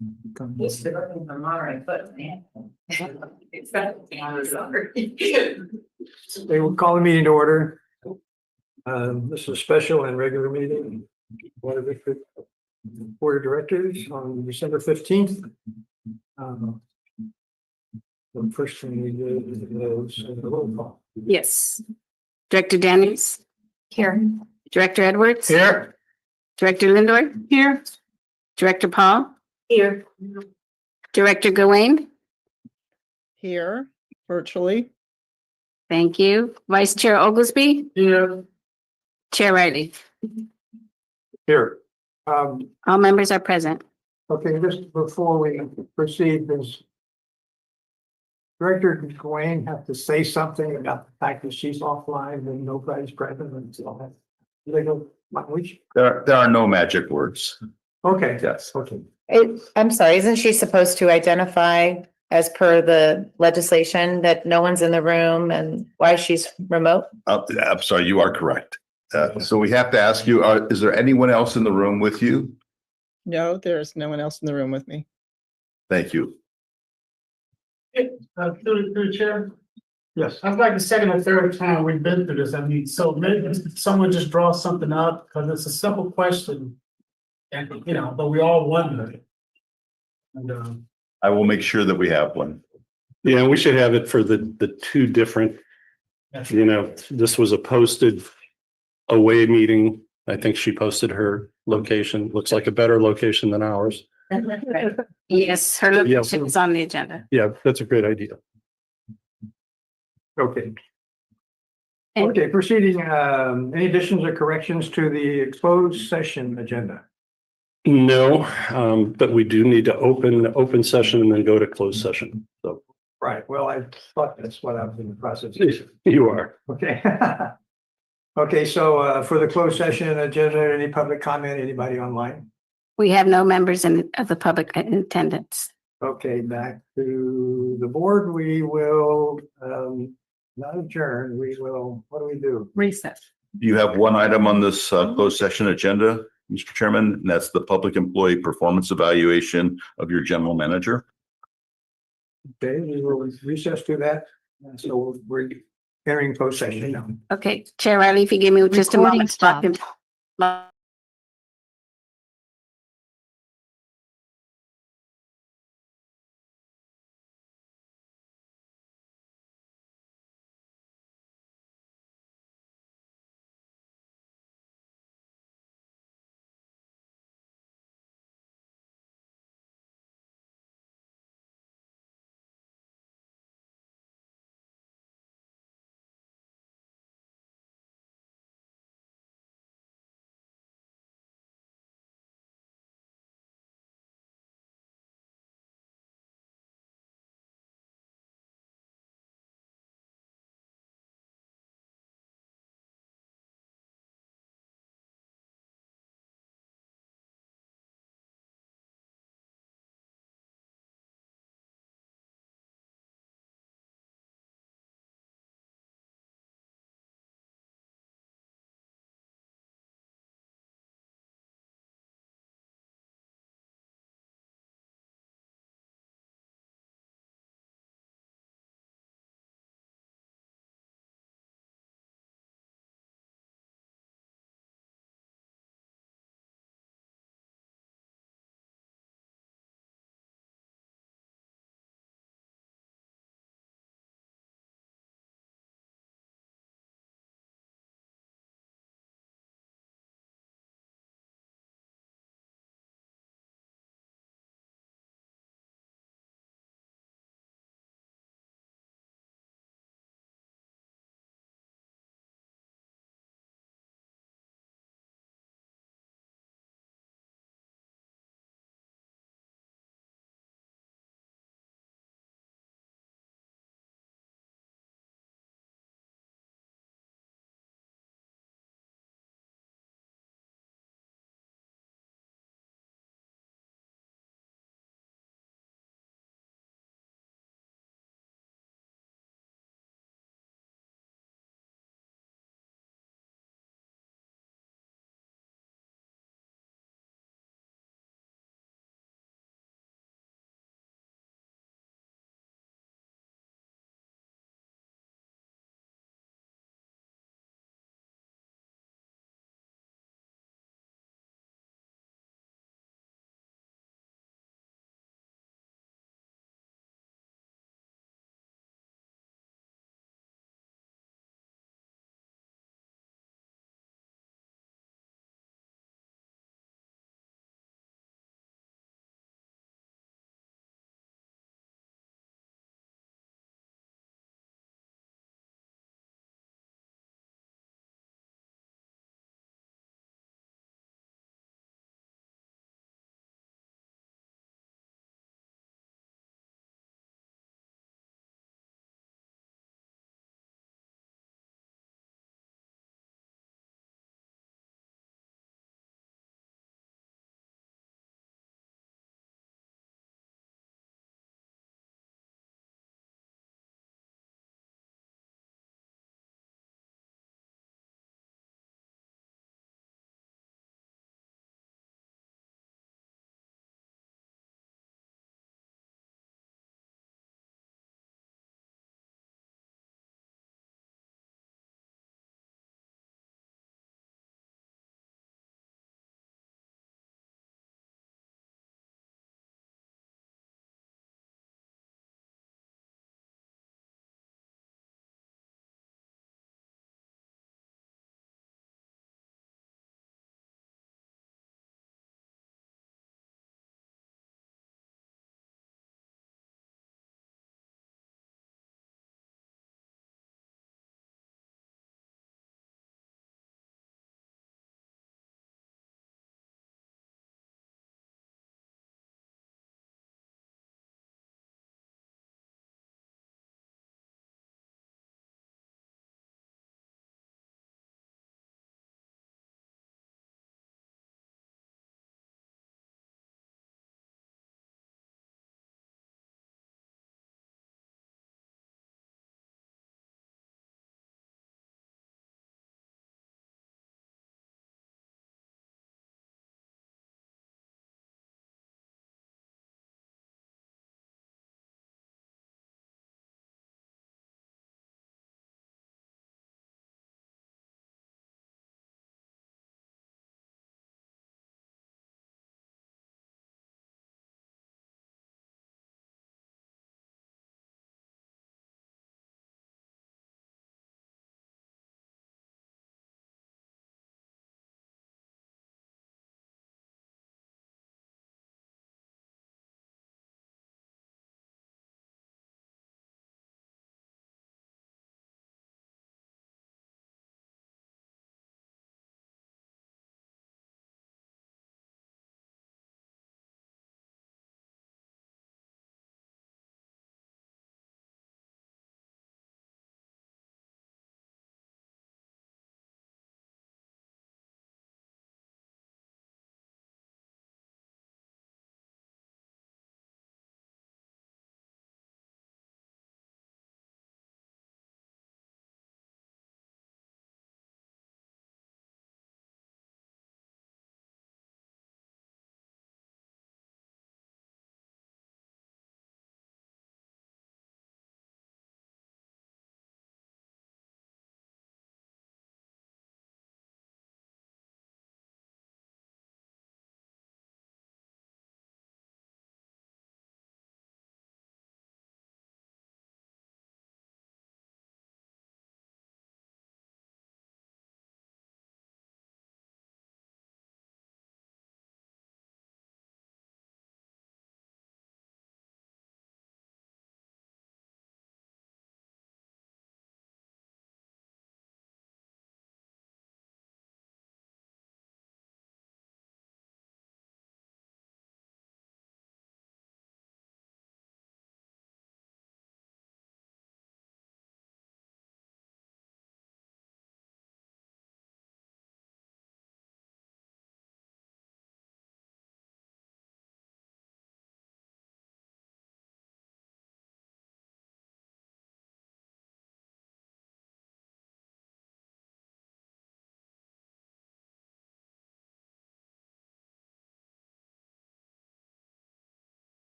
Used to work in the Monterey foot, man. It's that I was sorry. They will call the meeting to order. This is a special and regular meeting. Board of Directors on December 15th. The first thing we do is the roll call. Yes. Director Daniels. Here. Director Edwards. Here. Director Lindor. Here. Director Paul. Here. Director Gawain. Here, virtually. Thank you. Vice Chair Oglesby. Here. Chair Riley. Here. All members are present. Okay, just before we proceed, does Director Gawain have to say something about the fact that she's offline and nobody's present and so on? Do they go, There are no magic words. okay, Yes. okay. I'm sorry, isn't she supposed to identify as per the legislation that no one's in the room and why she's remote? I'm sorry, you are correct. So we have to ask you, is there anyone else in the room with you? No, there's no one else in the room with me. Thank you. Through the chair, Yes. I'd like the second or third time we've been through this. I mean, so maybe someone just draw something up because it's a simple question. And, you know, but we all wonder. And, I will make sure that we have one. Yeah, we should have it for the two different, you know, this was a posted away meeting. I think she posted her location. Looks like a better location than ours. Yes, her location is on the agenda. Yeah, that's a great idea. Okay. And- Okay, proceeding, any additions or corrections to the closed session agenda? No, but we do need to open session and then go to closed session. So Right, well, I thought that's what I was in the process. you are. Okay. Okay, so for the closed session agenda, any public comment, anybody online? We have no members of the public in attendance. Okay, back to the board, we will not adjourn, we will, what do we do? Recess. You have one item on this closed session agenda, Mr. Chairman, and that's the public employee performance evaluation of your general manager. Okay, we will recess to that, so we're entering closed session now. Okay, Chair Riley, if you give me just a Recording moment. stopped.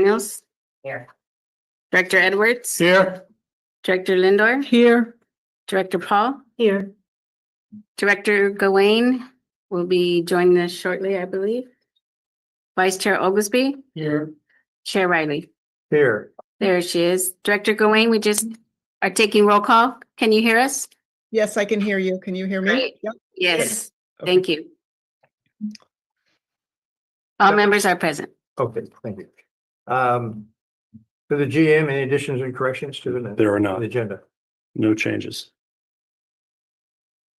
Daniels, Here. Director Edwards, Here. Director Lindor, Here. Director Paul, Here. Director Gawain will be joining us shortly, I believe. Vice Chair Oglesby, Here. Chair Riley. Here. There she is. Director Gawain, we just are taking roll call. Can you hear us? Yes, I can hear you. Can you hear me? Great. Yep. Yes, Okay. thank you. All members are present. Okay, thank you. To the GM, any additions and corrections to the There are not, the agenda? no changes.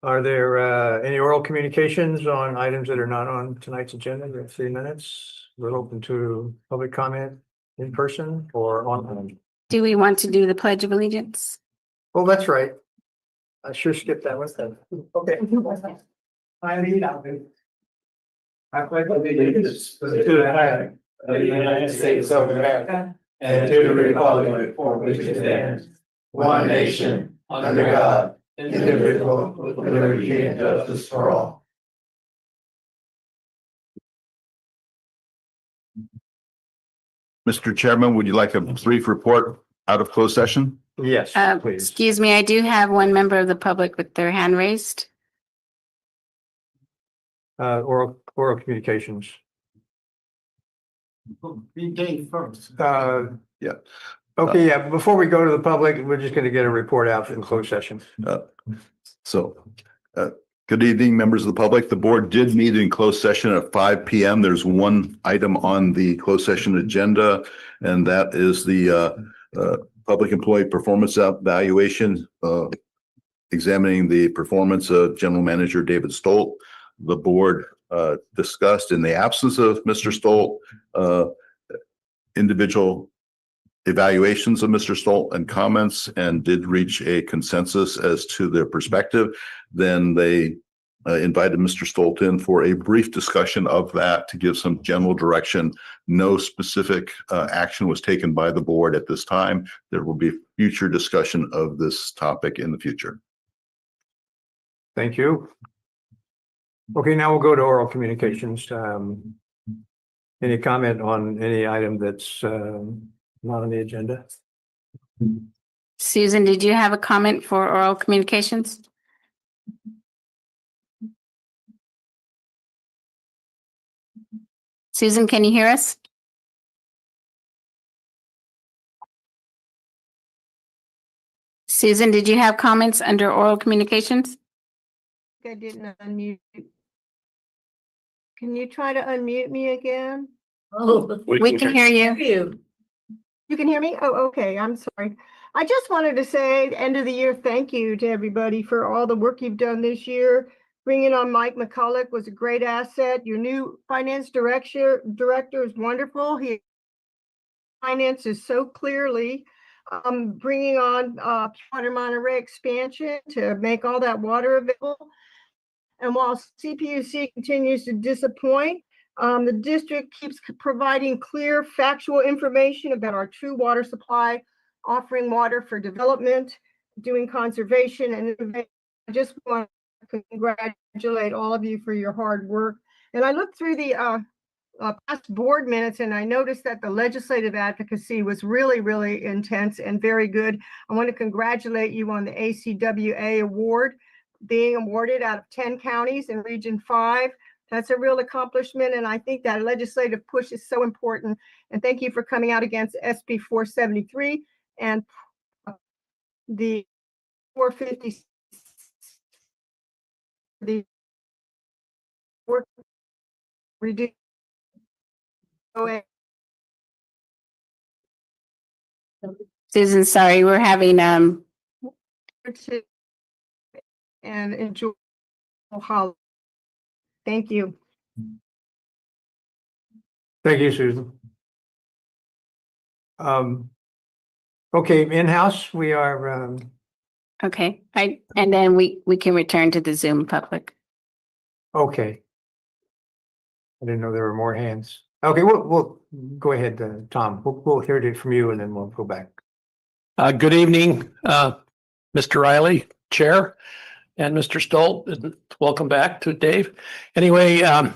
Are there any oral communications on items that are not on tonight's agenda? We have 3 minutes. We're open to public comment in person or online. Do we want to do the Pledge of Allegiance? Oh, that's right. I sure skipped that one. Okay. I lead out. I pledge allegiance to the flag of the United States of America and to the republic for which it stands, one nation, under God, indivisible, with liberty and justice for all. Mr. Chairman, would you like a brief report out of closed session? Yes, please. Excuse me, I do have one member of the public with their hand raised. Oral communications. Be Dave first. Yeah. Okay, yeah, before we go to the public, we're just going to get a report out in closed session. So, good evening, members of the public. The board did meet in closed session at 5 p.m. There's one item on the closed session agenda, and that is the public employee performance evaluation, examining the performance of General Manager David Stolt. The board discussed, in the absence of Mr. Stolt, individual evaluations of Mr. Stolt and comments, and did reach a consensus as to their perspective. Then they invited Mr. Stolt in for a brief discussion of that to give some general direction. No specific action was taken by the board at this time. There will be future discussion of this topic in the future. Thank you. Okay, now we'll go to oral communications. Any comment on any item that's not on the agenda? Susan, did you have a comment for oral communications? Susan, can you hear us? Susan, did you have comments under oral communications? I didn't unmute. Can you try to unmute me again? We can hear you. You can hear me? Oh, okay. I'm sorry. I just wanted to say, end of the year, thank you to everybody for all the work you've done this year. Bringing on Mike McCulloch was a great asset. Your new finance director is wonderful. He finances so clearly. Bringing on Water Monterey expansion to make all that water available. And while CPUC continues to disappoint, the district keeps providing clear, factual information about our true water supply, offering water for development, doing conservation, and I just want to congratulate all of you for your hard work. And I looked through the past board minutes, and I noticed that the legislative advocacy was really, really intense and very good. I want to congratulate you on the ACWA award, being awarded out of 10 counties in Region 5. That's a real accomplishment, and I think that legislative push is so important. And thank you for coming out against SB 473 and the 450. The work reduce. Susan, sorry, we're having And enjoy holiday. Thank you. Thank you, Susan. Okay, in-house, we are, okay. And then we can return to the Zoom public. okay. I didn't know there were more hands. Okay, we'll go ahead, Tom. We'll hear it from you and then we'll go back. Good evening, Mr. Riley, Chair, and Mr. Stolt. Welcome back to Dave. Anyway, I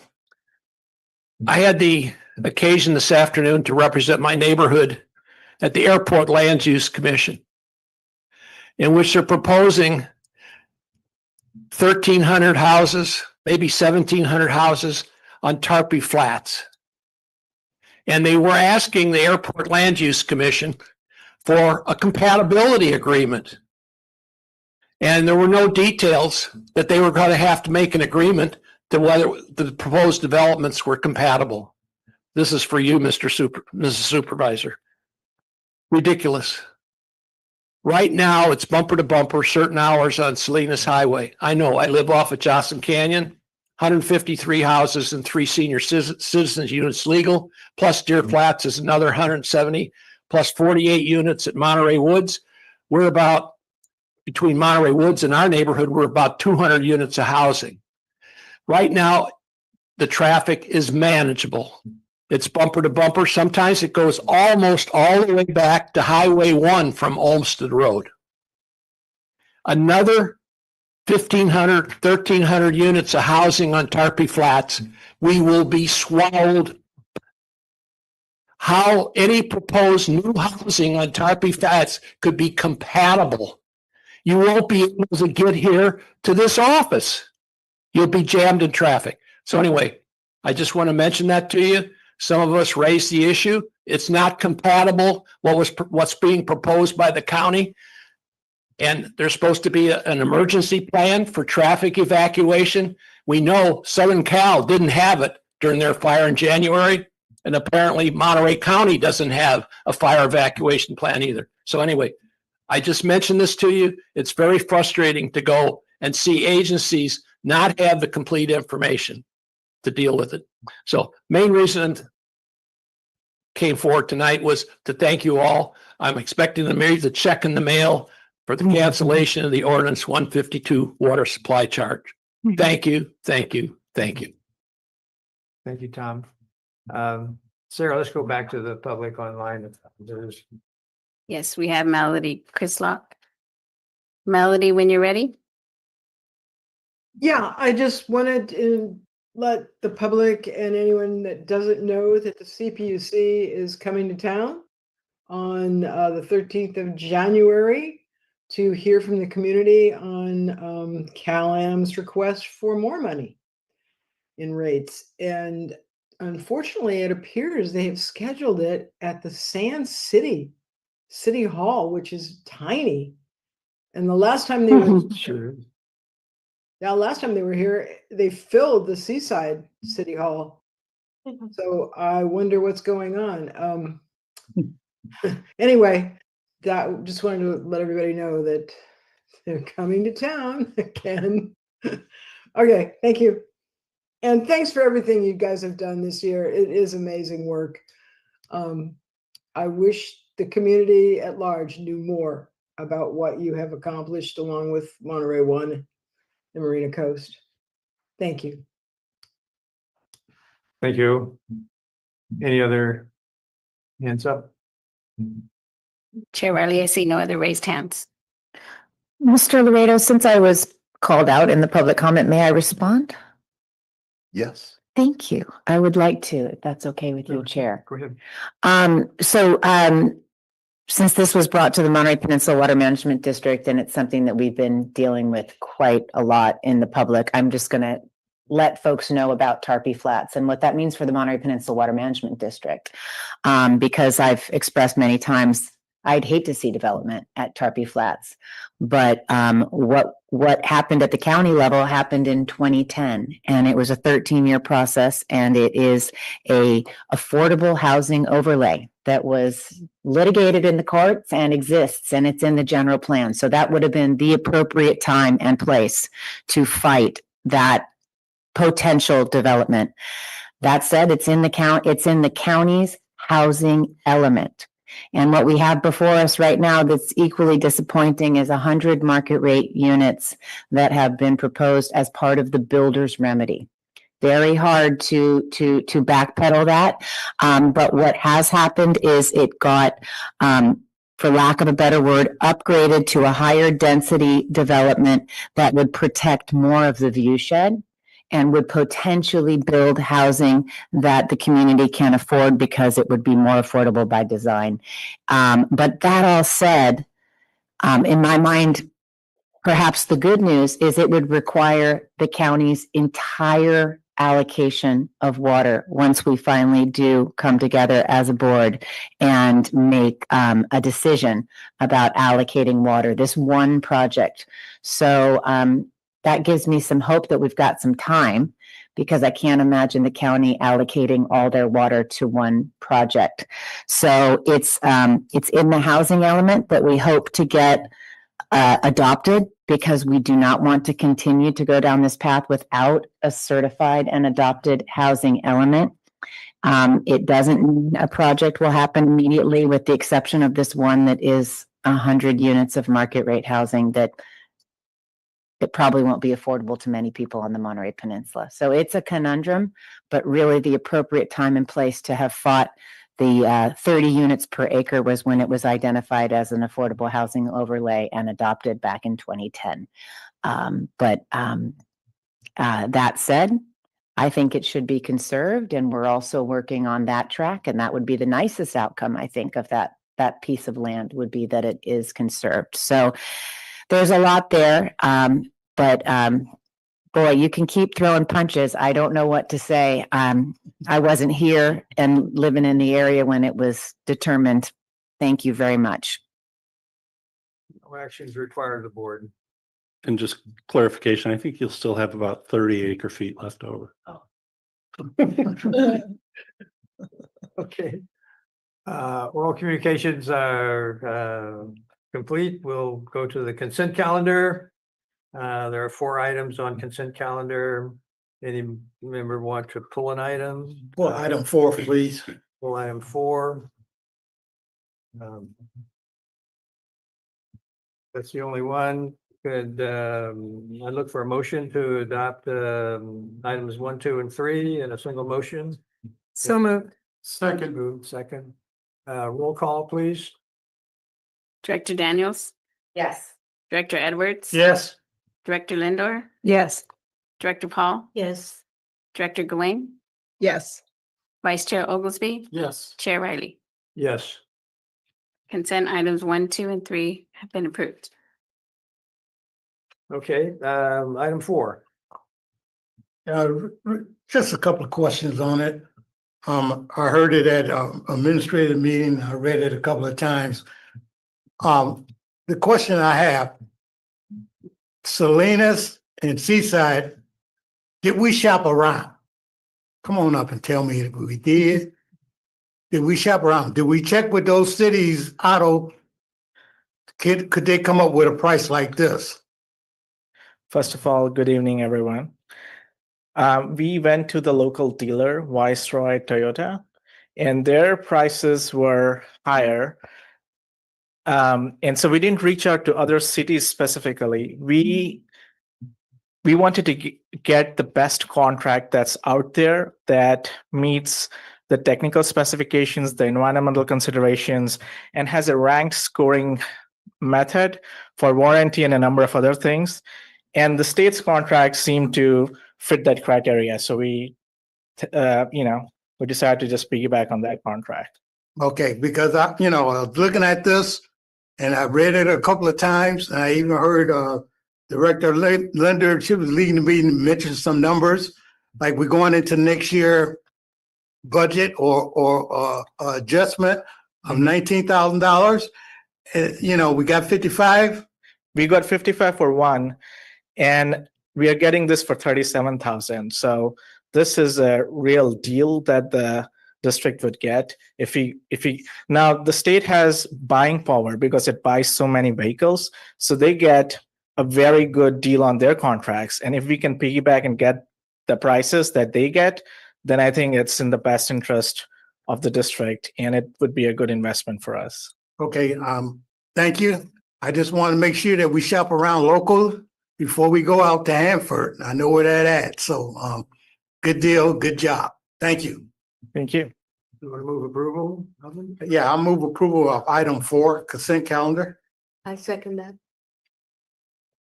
had the occasion this afternoon to represent my neighborhood at the Airport Land Use Commission, in which they're proposing 1,300 houses, maybe 1,700 houses on Tarpey Flats. And they were asking the Airport Land Use Commission for a compatibility agreement. And there were no details that they were going to have to make an agreement to whether the proposed developments were compatible. This is for you, Mrs. Supervisor. Ridiculous. Right now, it's bumper to bumper, certain hours on Salinas Highway. I know, I live off of Johnson Canyon, 153 houses and 3 senior citizens units legal, plus Deer Flats is another 170, plus 48 units at Monterey Woods. We're about, between Monterey Woods and our neighborhood, we're about 200 units of housing. Right now, the traffic is manageable. It's bumper to bumper. Sometimes it goes almost all the way back to Highway 1 from Olmsted Road. Another 1,500, 1,300 units of housing on Tarpey Flats, we will be swallowed. How any proposed new housing on Tarpey Flats could be compatible. You won't be able to get here to this office. You'll be jammed in traffic. So anyway, I just want to mention that to you. Some of us raised the issue. It's not compatible what's being proposed by the county. And there's supposed to be an emergency plan for traffic evacuation. We know Southern Cal didn't have it during their fire in January. And apparently Monterey County doesn't have a fire evacuation plan either. So anyway, I just mentioned this to you. It's very frustrating to go and see agencies not have the complete information to deal with it. So main reason came forward tonight was to thank you all. I'm expecting the check in the mail for the cancellation of the ordinance 152 water supply charge. Thank you, thank you, thank you. Thank you, Tom. Sarah, let's go back to the public online. If there's Yes, we have Melody Crislock. Melody, when you're ready. Yeah, I just wanted to let the public and anyone that doesn't know that the CPUC is coming to town on the 13th of January to hear from the community on Cal-Am's request for more money in rates. And unfortunately, it appears they have scheduled it at the Sand City Hall, which is tiny. And the last time they were last time they were here, they filled the Seaside City Hall. So I wonder what's going on. Anyway, that just wanted to let everybody know that they're coming to town again. Okay, thank you. And thanks for everything you guys have done this year. It is amazing work. I wish the community at large knew more about what you have accomplished along with Monterey One and Marina Coast. Thank you. Thank you. Any other hands up? Chair Riley, I see no other raised hands. Mr. Laredo, since I was called out in the public comment, may I respond? Yes. Thank you. I would like to, if that's okay with you, Chair. Go ahead. Since this was brought to the Monterey Peninsula Water Management District, and it's something that we've been dealing with quite a lot in the public, I'm just going to let folks know about Tarpey Flats and what that means for the Monterey Peninsula Water Management District. Because I've expressed many times, I'd hate to see development at Tarpey Flats, but what happened at the county level happened in 2010, and it was a 13-year process, and it is a affordable housing overlay that was litigated in the courts and exists, and it's in the general plan. So that would have been the appropriate time and place to fight that potential development. That said, it's in the county's housing element. And what we have before us right now that's equally disappointing is 100 market rate units that have been proposed as part of the builder's remedy. Very hard to backpedal that. But what has happened is it got, for lack of a better word, upgraded to a higher density development that would protect more of the view shed and would potentially build housing that the community can afford because it would be more affordable by design. But that all said, in my mind, perhaps the good news is it would require the county's entire allocation of water once we finally do come together as a board and make a decision about allocating water, this one project. So that gives me some hope that we've got some time, because I can't imagine the county allocating all their water to one project. So it's in the housing element that we hope to get adopted, because we do not want to continue to go down this path without a certified and adopted housing element. It doesn't mean a project will happen immediately, with the exception of this one that is 100 units of market rate housing that it probably won't be affordable to many people on the Monterey Peninsula. So it's a conundrum, but really the appropriate time and place to have fought the 30 units per acre was when it was identified as an affordable housing overlay and adopted back in 2010. That said, I think it should be conserved, and we're also working on that track, and that would be the nicest outcome, I think, of that piece of land, would be that it is conserved. So there's a lot there, but boy, you can keep throwing punches. I don't know what to say. I wasn't here and living in the area when it was determined. Thank you very much. No actions required of the board. And just clarification, I think you'll still have about 30 acre feet left over. Okay. Oral communications are complete. We'll go to the consent calendar. There are 4 items on consent calendar. Any member want to pull an item? Well, item 4, please. Pull item 4. That's the only one. Could I look for a motion to adopt items 1, 2, and 3 in a single motion? So moved. Second. Moved, second. Roll call, please. Director Daniels, Yes. Director Edwards. Yes. Director Lindor, Yes. Director Paul, Yes. Director Gawain, Yes. Vice Chair Oglesby, Yes. Chair Riley. Yes. Consent items 1, 2, and 3 have been approved. Okay, item 4. Just a couple of questions on it. I heard it at administrative meeting. I read it a couple of times. The question I have, Salinas and Seaside, did we shop around? Come on up and tell me if we did. Did we shop around? Did we check with those cities, Otto? Could they come up with a price like this? First of all, good evening, everyone. We went to the local dealer, Viceroy Toyota, and their prices were higher. And so we didn't reach out to other cities specifically. We wanted to get the best contract that's out there that meets the technical specifications, the environmental considerations, and has a ranked scoring method for warranty and a number of other things. And the state's contracts seem to fit that criteria. So we decided to just piggyback on that contract. Okay, because I was looking at this and I read it a couple of times, and I even heard Director Linder, she was leading the meeting, mention some numbers, like we're going into next year budget or adjustment of $19,000. We got 55. We got 55 for one, and we are getting this for 37,000. So this is a real deal that the district would get if now the state has buying power because it buys so many vehicles, so they get a very good deal on their contracts. And if we can piggyback and get the prices that they get, then I think it's in the best interest of the district, and it would be a good investment for us. Okay, thank you. I just want to make sure that we shop around local before we go out to Hanford. I know where that at. So good deal, good job. Thank you. Thank you. You want to move approval? Yeah, I'll move approval of item 4, consent calendar. I second that.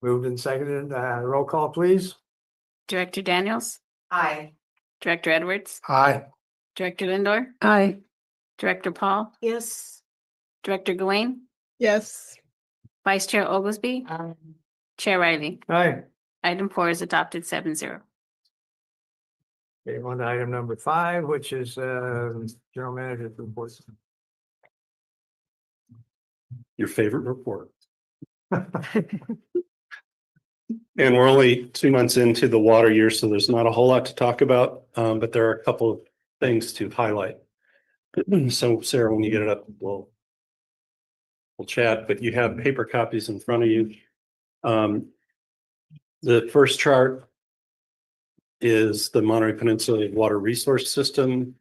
Moved and seconded. Roll call, please. Director Daniels, Aye. Director Edwards, Aye. Director Lindor, Aye. Director Paul, Yes. Director Gawain, Yes. Vice Chair Oglesby, Chair Riley. Aye. Item 4 is adopted 7-0. Okay, on to item number 5, which is general manager's report. Your favorite report. And we're only 2 months into the water year, so there's not a whole lot to talk about, but there are a couple of things to highlight. So Sarah, when you get it up, we'll chat, but you have paper copies in front of you. The first chart is the Monterey Peninsula Water Resource System,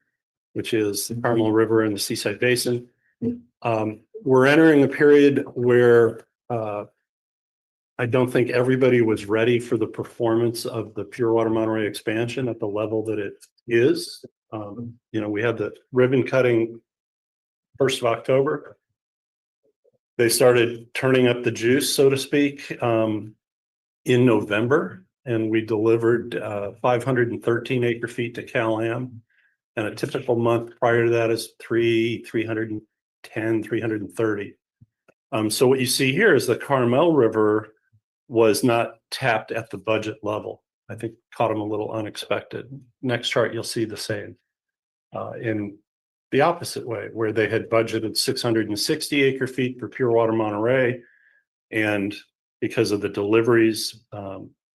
which is the Carmel River and the Seaside Basin. We're entering a period where I don't think everybody was ready for the performance of the Pure Water Monterey expansion at the level that it is. We had the ribbon cutting 1st of October. They started turning up the juice, so to speak, in November, and we delivered 513 acre feet to Cal-Am. And a typical month prior to that is 310, 330. So what you see here is the Carmel River was not tapped at the budget level. I think caught them a little unexpected. Next chart, you'll see the same in the opposite way, where they had budgeted 660 acre feet for Pure Water Monterey, and because of the deliveries,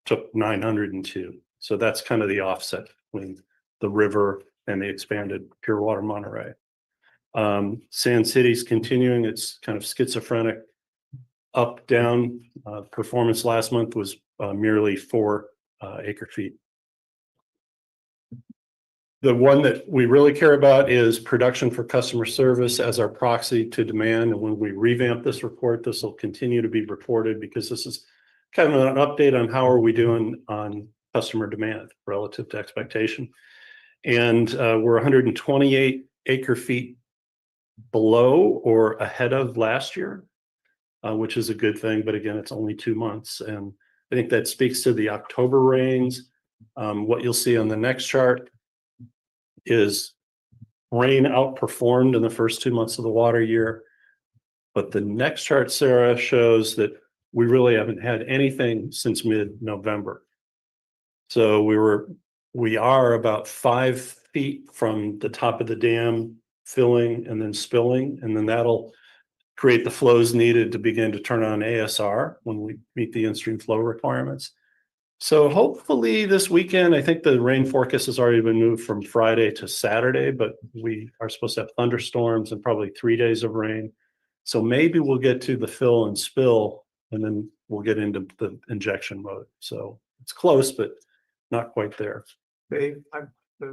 took 902. So that's kind of the offset between the river and the expanded Pure Water Monterey. Sand City's continuing its kind of schizophrenic up down performance. Last month was merely 4 acre feet. The one that we really care about is production for customer service as our proxy to demand. And when we revamp this report, this will continue to be reported, because this is kind of an update on how are we doing on customer demand relative to expectation. And we're 128 acre feet below or ahead of last year, which is a good thing. But again, it's only 2 months. And I think that speaks to the October rains. What you'll see on the next chart is rain outperformed in the first 2 months of the water year. But the next chart, Sarah, shows that we really haven't had anything since mid-November. So we are about 5 feet from the top of the dam filling and then spilling, and then that'll create the flows needed to begin to turn on ASR when we meet the in-stream flow requirements. So hopefully this weekend, I think the rain forecast has already been moved from Friday to Saturday, but we are supposed to have thunderstorms and probably 3 days of rain. So maybe we'll get to the fill and spill, and then we'll get into the injection mode. So it's close, but not quite there.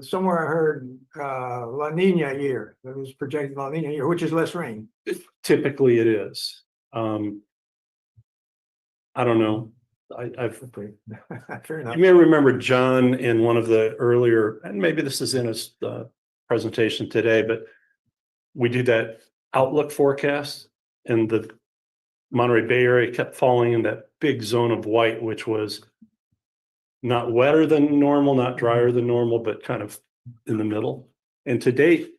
Somewhere I heard La Nina year. It was projected La Nina year, which is less rain. Typically it is. I don't know. Fair enough. You may remember John in one of the earlier, and maybe this is in his presentation today, but we did that outlook forecast, and the Monterey Bay area kept falling in that big zone of white, which was not wetter than normal, not drier than normal, but kind of in the middle. And to date,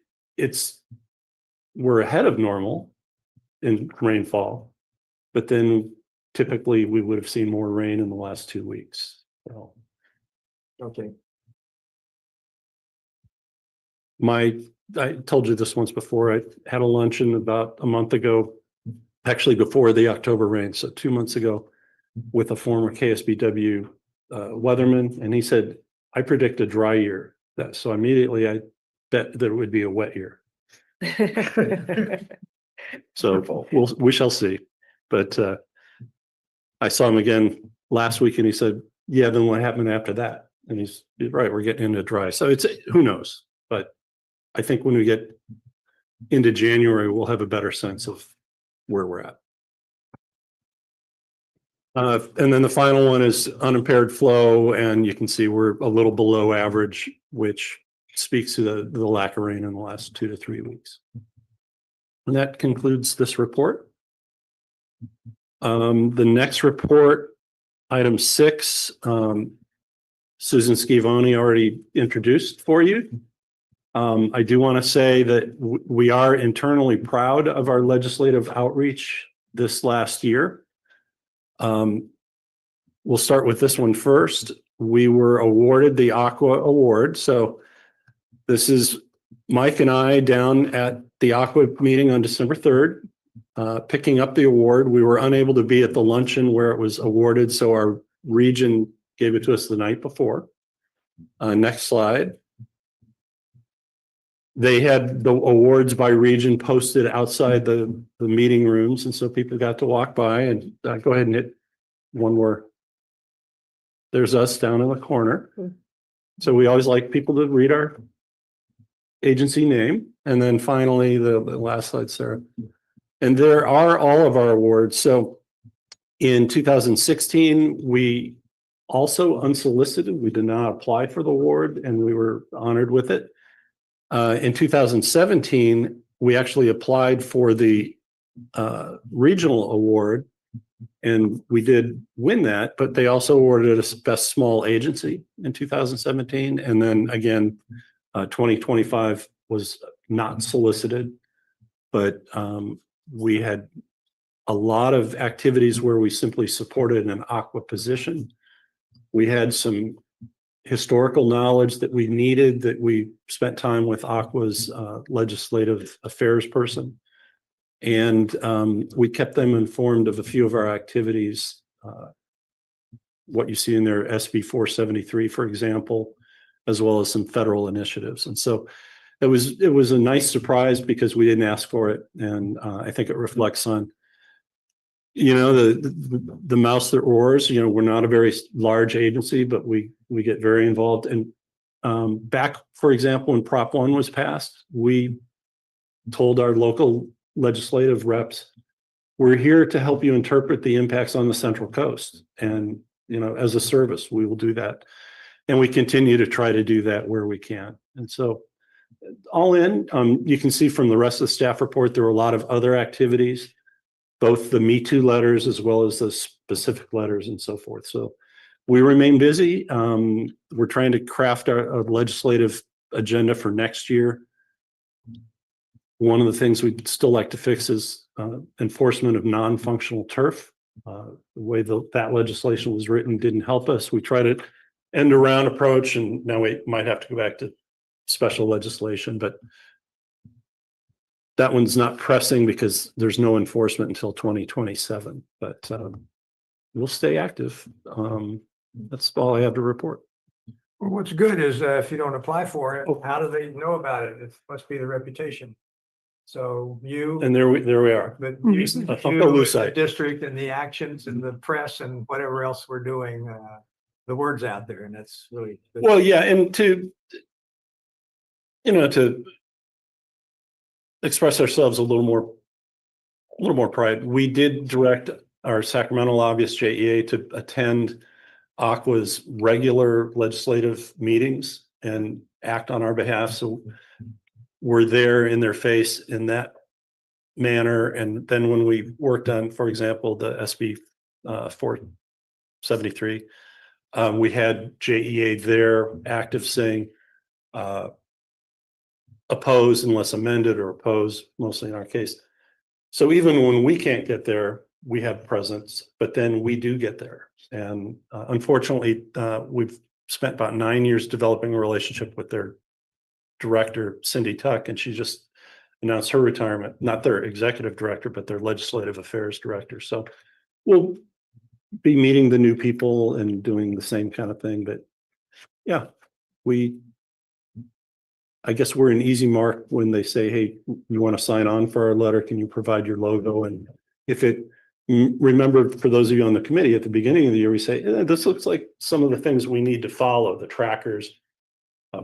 we're ahead of normal in rainfall, but then typically we would have seen more rain in the last 2 weeks. So, Okay. I told you this once before. I had a luncheon about a month ago, actually before the October rain, so 2 months ago, with a former KSBW weatherman, and he said, I predict a dry year. So immediately I bet that it would be a wet year. So we shall see. But I saw him again last week, and he said, yeah, then what happened after that? And he's right, we're getting into dry. So it's, who knows? But I think when we get into January, we'll have a better sense of where we're at. And then the final one is unimpaired flow, and you can see we're a little below average, which speaks to the lack of rain in the last 2 to 3 weeks. And that concludes this report. The next report, item 6, Susan Schivoni already introduced for you. I do want to say that we are internally proud of our legislative outreach this last year. We'll start with this one first. We were awarded the Aqua Award. So this is Mike and I down at the Aqua meeting on December 3rd, picking up the award. We were unable to be at the luncheon where it was awarded, so our region gave it to us the night before. Next slide. They had the awards by region posted outside the meeting rooms, and so people got to walk by and go ahead and hit one more. There's us down in the corner. So we always like people to read our agency name. And then finally, the last slide, Sarah. And there are all of our awards. So in 2016, we also unsolicited. We did not apply for the award, and we were honored with it. In 2017, we actually applied for the regional award, and we did win that, but they also awarded us Best Small Agency in 2017. And then again, 2025 was not solicited, but we had a lot of activities where we simply supported an Aqua position. We had some historical knowledge that we needed, that we spent time with Aqua's legislative affairs person. And we kept them informed of a few of our activities. What you see in there, SB 473, for example, as well as some federal initiatives. And so it was a nice surprise because we didn't ask for it. And I think it reflects on, the mouse that roars. We're not a very large agency, but we get very involved. And back, for example, when Prop 1 was passed, we told our local legislative reps, we're here to help you interpret the impacts on the Central Coast. And, as a service, we will do that. And we continue to try to do that where we can. And so all in, you can see from the rest of the staff report, there were a lot of other activities, both the Me Too letters as well as the specific letters and so forth. So we remain busy. We're trying to craft our legislative agenda for next year. One of the things we'd still like to fix is enforcement of non-functional turf. The way that legislation was written didn't help us. We tried an end around approach, and now we might have to go back to special legislation, but that one's not pressing because there's no enforcement until 2027, but we'll stay active. That's all I have to report. Well, what's good is if you don't apply for it, how do they know about it? It must be the reputation. So you. And there we are. But I'll you, go lose the sight. district and the actions and the press and whatever else we're doing, the word's out there, and that's really good. Well, yeah, and to express ourselves a little more pride, we did direct our Sacramento lobbyist JEA to attend Aqua's regular legislative meetings and act on our behalf. So we're there in their face in that manner. And then when we worked on, for example, the SB 473, we had JEA there active saying oppose unless amended, or oppose mostly in our case. So even when we can't get there, we have presence, but then we do get there. And unfortunately, we've spent about 9 years developing a relationship with their director, Cindy Tuck, and she just announced her retirement, not their executive director, but their legislative affairs director. So we'll be meeting the new people and doing the same kind of thing. But yeah, I guess we're an easy mark when they say, hey, you want to sign on for our letter? Can you provide your logo? And if remember, for those of you on the committee, at the beginning of the year, we say, this looks like some of the things we need to follow, the trackers.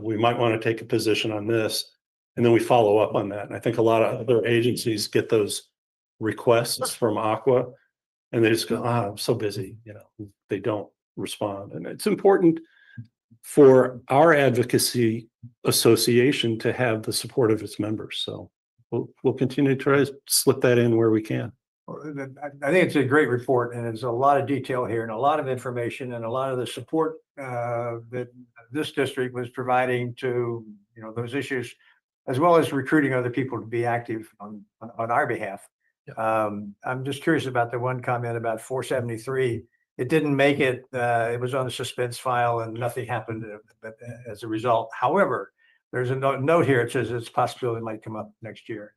We might want to take a position on this. And then we follow up on that. And I think a lot of other agencies get those requests from Aqua and they just go, I'm so busy. They don't respond. And it's important for our advocacy association to have the support of its members. So we'll continue to try to slip that in where we can. I think it's a great report and there's a lot of detail here and a lot of information and a lot of the support that this district was providing to, those issues, as well as recruiting other people to be active on our behalf. I'm just curious about the one comment about 473. It didn't make it. It was on a suspense file and nothing happened as a result. However, there's a note here. It says it's a possibility it might come up next year.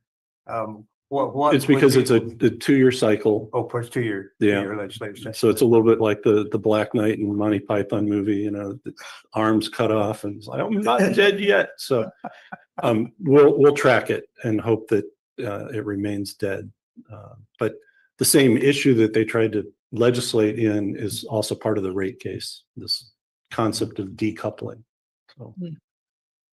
What? It's because it's a 2-year cycle. Oh, it's 2 year. Yeah. 2-year legislative session. So it's a little bit like the Black Knight and Monty Python movie, the arms cut off and it's like, I'm not dead yet. So we'll track it and hope that it remains dead. But the same issue that they tried to legislate in is also part of the rate case, this concept of decoupling. So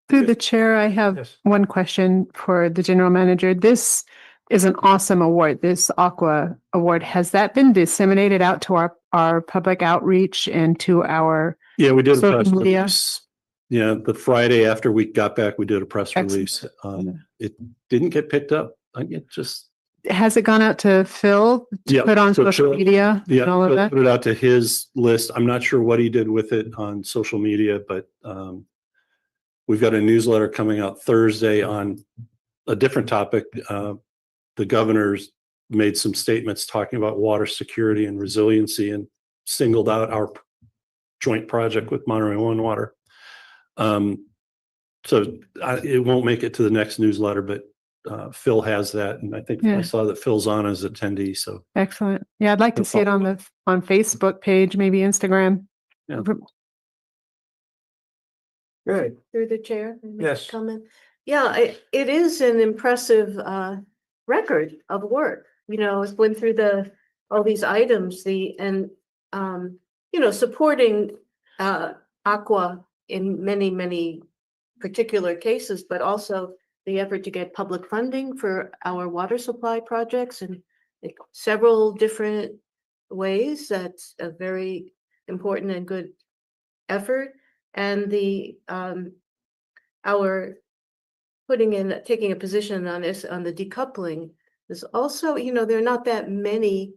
Through the chair, I have Yes. one question for the general manager. This is an awesome award, this Aqua Award. Has that been disseminated out to our public outreach and to our, yeah, we did a social press media? release. Yeah, the Friday after we got back, we did a press Excellent. release. It didn't get picked up. It just has it gone out to Phil to Yeah, put on so social Phil- media Yeah, and all of Phil that? put it out to his list. I'm not sure what he did with it on social media, but we've got a newsletter coming out Thursday on a different topic. The governor's made some statements talking about water security and resiliency and singled out our joint project with Monterey One Water. So it won't make it to the next newsletter, but Phil has that. And I think I Yeah. saw that Phil's on as attendee. So Excellent. Yeah, I'd like to see it on Facebook page, maybe Instagram. Yeah. Good. Through the chair? May I make a Yes. Comment? Yeah, it is an impressive record of work. It went through all these items, supporting Aqua in many, many particular cases, but also the effort to get public funding for our water supply projects in several different ways. That's a very important and good effort. And our taking a position on this, on the decoupling, is also, there are not that many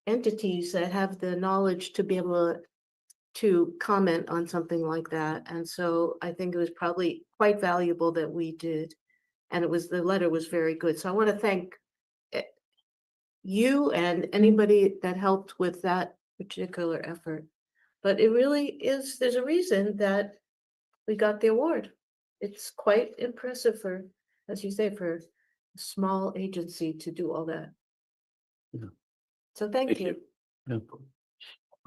entities that have the knowledge to be able to comment on something like that. And so I think it was probably quite valuable that we did. And the letter was very good. So I want to thank you and anybody that helped with that particular effort. But it really is, there's a reason that we got the award. It's quite impressive for, as you say, for a small agency to do all that. Yeah. So thank you. yeah.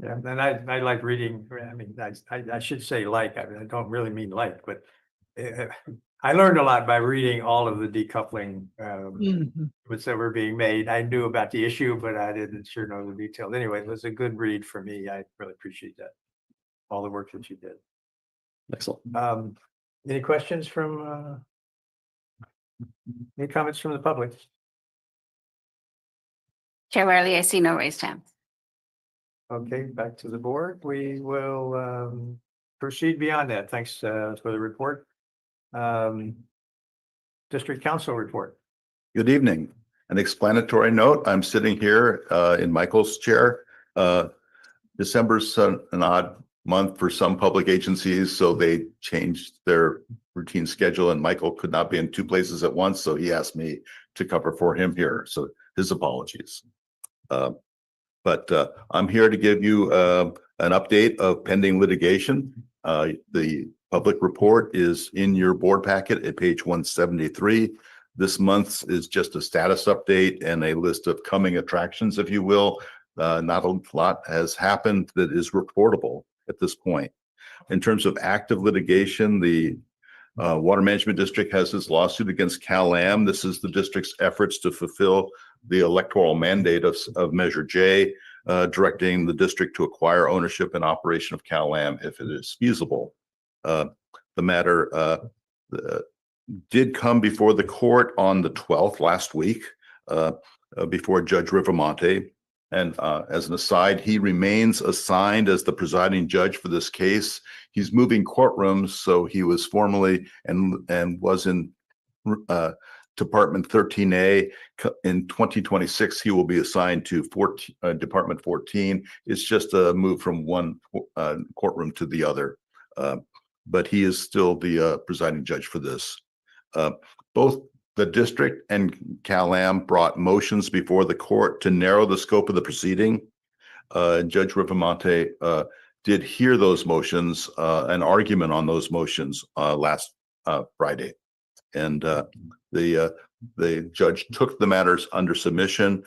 Yeah, and I like reading. I mean, I should say I don't really mean but I learned a lot by reading all of the decoupling that were being made. I knew about the issue, but I didn't sure know the details. Anyway, it was a good read for me. I really appreciate that. All the work that you did. Excellent. Any questions from any comments from the public? Chair Wiley, I see no raised hands. Okay, back to the board. We will proceed beyond that. Thanks for the report. District Council report. Good evening. An explanatory note, I'm sitting here in Michael's chair. December's an odd month for some public agencies, so they changed their routine schedule and Michael could not be in 2 places at once, so he asked me to cover for him here. So his apologies. But I'm here to give you an update of pending litigation. The public report is in your board packet at page 173. This month's is just a status update and a list of coming attractions, if you will. Not a lot has happened that is reportable at this point. In terms of active litigation, the Water Management District has this lawsuit against Cal-Am. This is the district's efforts to fulfill the electoral mandate of Measure J, directing the district to acquire ownership and operation of Cal-Am if it is feasible. The matter did come before the court on the 12th last week before Judge Rivermonte. And as an aside, he remains assigned as the presiding judge for this case. He's moving courtrooms, so he was formally and was in Department 13A. In 2026, he will be assigned to Department 14. It's just a move from one courtroom to the other. But he is still the presiding judge for this. Both the district and Cal-Am brought motions before the court to narrow the scope of the proceeding. Judge Ripamonte did hear those motions, an argument on those motions last Friday. And the judge took the matters under submission.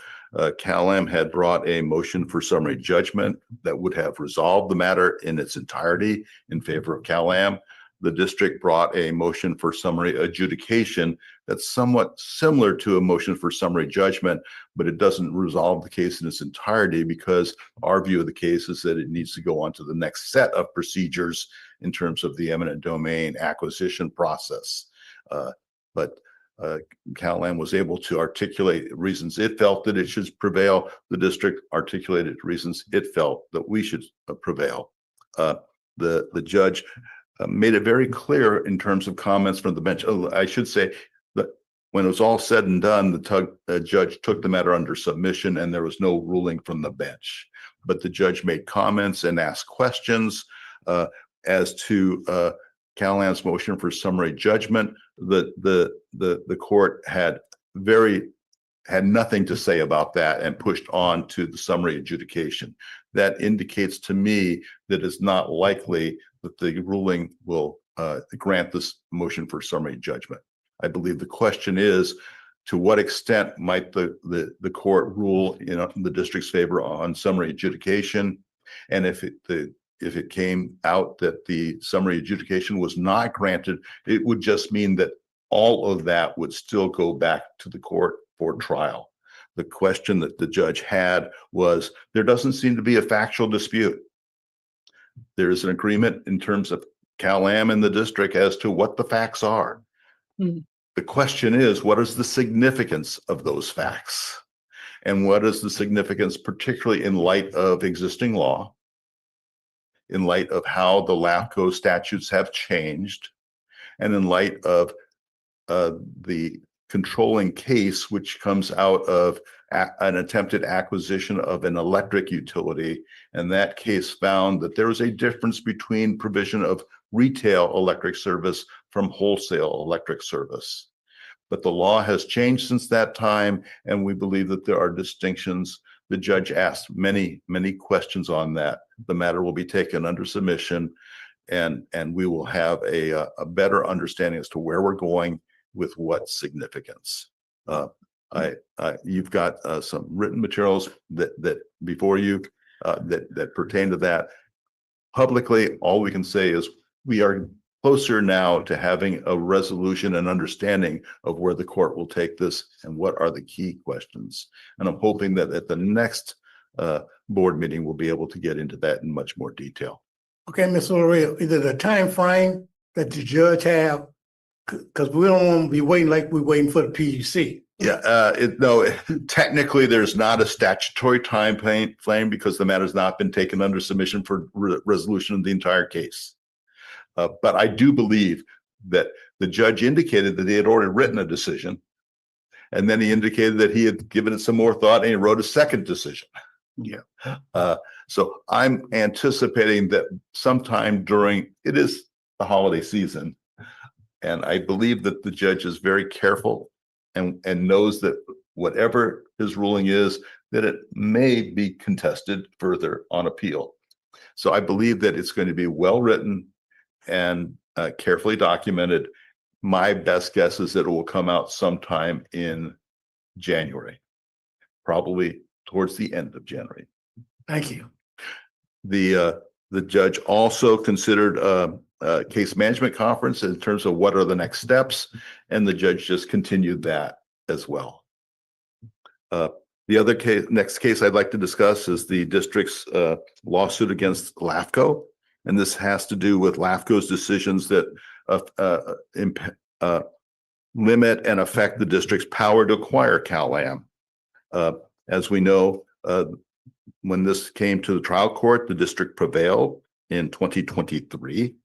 Cal-Am had brought a motion for summary judgment that would have resolved the matter in its entirety in favor of Cal-Am. The district brought a motion for summary adjudication that's somewhat similar to a motion for summary judgment, but it doesn't resolve the case in its entirety because our view of the case is that it needs to go on to the next set of procedures in terms of the eminent domain acquisition process. But Cal-Am was able to articulate reasons it felt that it should prevail. The district articulated reasons it felt that we should prevail. The judge made it very clear in terms of comments from the bench. I should say that when it was all said and done, the judge took the matter under submission and there was no ruling from the bench. But the judge made comments and asked questions as to Cal-Am's motion for summary judgment. The court had nothing to say about that and pushed on to the summary adjudication. That indicates to me that it's not likely that the ruling will grant this motion for summary judgment. I believe the question is, to what extent might the court rule in the district's favor on summary adjudication? And if it came out that the summary adjudication was not granted, it would just mean that all of that would still go back to the court for trial. The question that the judge had was, there doesn't seem to be a factual dispute. There is an agreement in terms of Cal-Am and the district as to what the facts are. The question is, what is the significance of those facts? And what is the significance, particularly in light of existing law, in light of how the LAFCO statutes have changed, and in light of the controlling case, which comes out of an attempted acquisition of an electric utility. And that case found that there was a difference between provision of retail electric service from wholesale electric service. But the law has changed since that time, and we believe that there are distinctions. The judge asked many, many questions on that. The matter will be taken under submission, and we will have a better understanding as to where we're going with what significance. You've got some written materials that before you that pertain to that. Publicly, all we can say is we are closer now to having a resolution and understanding of where the court will take this and what are the key questions. And I'm hoping that at the next board meeting, we'll be able to get into that in much more detail. Okay, Ms. Laurel, is it a time frame that the judge have? Because we don't want to be waiting like we're waiting for the PUC. Yeah, technically there's not a statutory time frame because the matter has not been taken under submission for resolution of the entire case. But I do believe that the judge indicated that he had already written a decision, and then he indicated that he had given it some more thought and he wrote a second decision. Yeah. So I'm anticipating that sometime it is the holiday season, and I believe that the judge is very careful and knows that whatever his ruling is, that it may be contested further on appeal. So I believe that it's going to be well written and carefully documented. My best guess is that it will come out sometime in January, probably towards the end of January. Thank you. The judge also considered a case management conference in terms of what are the next steps, and the judge just continued that as well. The other next case I'd like to discuss is the district's lawsuit against LAFCO. And this has to do with LAFCO's decisions that limit and affect the district's power to acquire Cal-Am. As we know, when this came to the trial court, the district prevailed in 2023.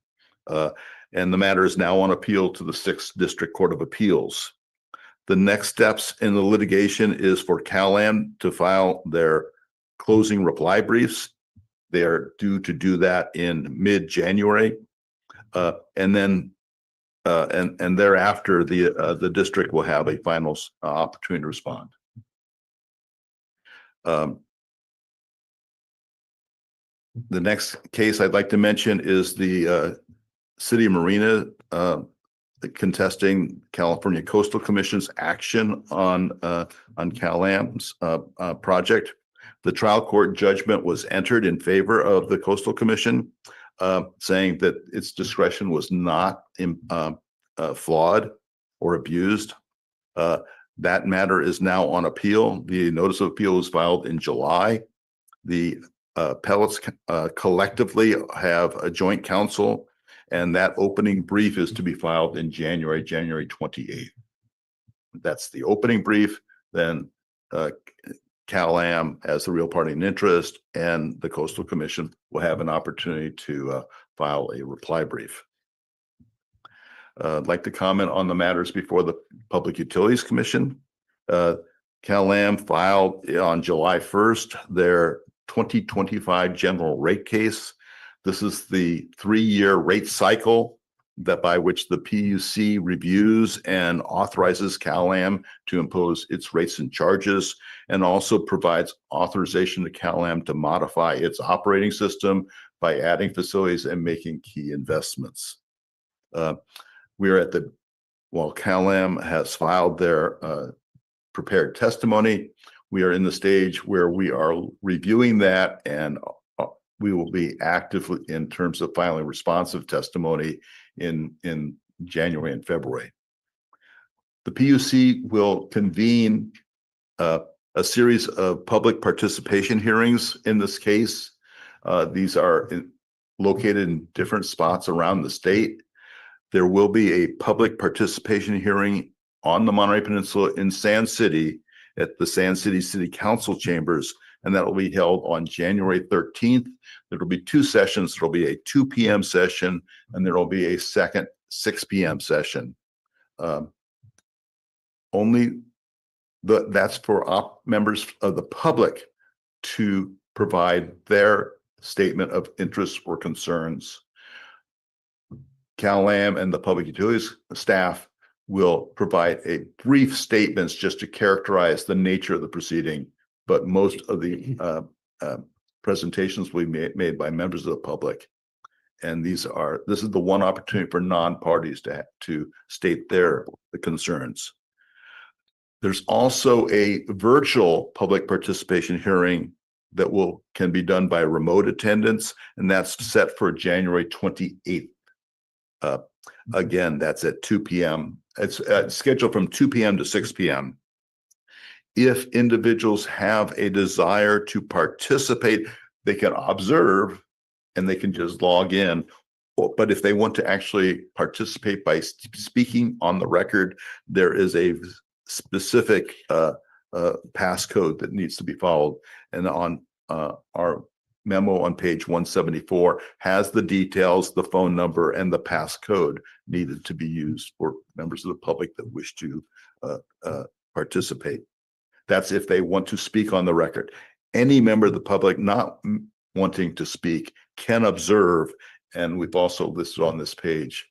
And the matter is now on appeal to the 6th District Court of Appeals. The next steps in the litigation is for CalAm to file their closing reply briefs. They are due to do that in mid-January. And then and thereafter, the district will have a final opportunity to respond. The next case I'd like to mention is the City of Marina contesting California Coastal Commission's action on CalAm's project. The trial court judgment was entered in favor of the Coastal Commission, saying that its discretion was not flawed or abused. That matter is now on appeal. The notice of appeal was filed in July. The appellates collectively have a joint counsel, and that opening brief is to be filed in January 28th. That's the opening brief. Then CalAm, as the real party in interest, and the Coastal Commission will have an opportunity to file a reply brief. I'd like to comment on the matters before the Public Utilities Commission. CalAm filed on July 1st their 2025 general rate case. This is the 3-year rate cycle that by which the PUC reviews and authorizes CalAm to impose its rates and charges, and also provides authorization to CalAm to modify its operating system by adding facilities and making key investments. While CalAm has filed their prepared testimony, we are in the stage where we are reviewing that, and we will be actively in terms of filing responsive testimony in January and February. The PUC will convene a series of public participation hearings in this case. These are located in different spots around the state. There will be a public participation hearing on the Monterey Peninsula in Sand City at the Sand City City Council chambers, and that will be held on January 13th. There will be 2 sessions. There will be a 2 p.m. session, and there will be a second 6 p.m. session. That's for members of the public to provide their statement of interest or concerns. CalAm and the Public Utilities staff will provide a brief statements just to characterize the nature of the proceeding, but most of the presentations will be made by members of the public. And this is the one opportunity for non-parties to state the concerns. There's also a virtual public participation hearing that can be done by remote attendance, and that's set for January 28th. Again, that's at 2 p.m. It's scheduled from 2 p.m. to 6 p.m. If individuals have a desire to participate, they can observe and they can just log in. But if they want to actually participate by speaking on the record, there is a specific passcode that needs to be followed. And on our memo on page 174 has the details, the phone number, and the passcode needed to be used for members of the public that wish to participate. That's if they want to speak on the record. Any member of the public not wanting to speak can observe, and we've also listed on this page,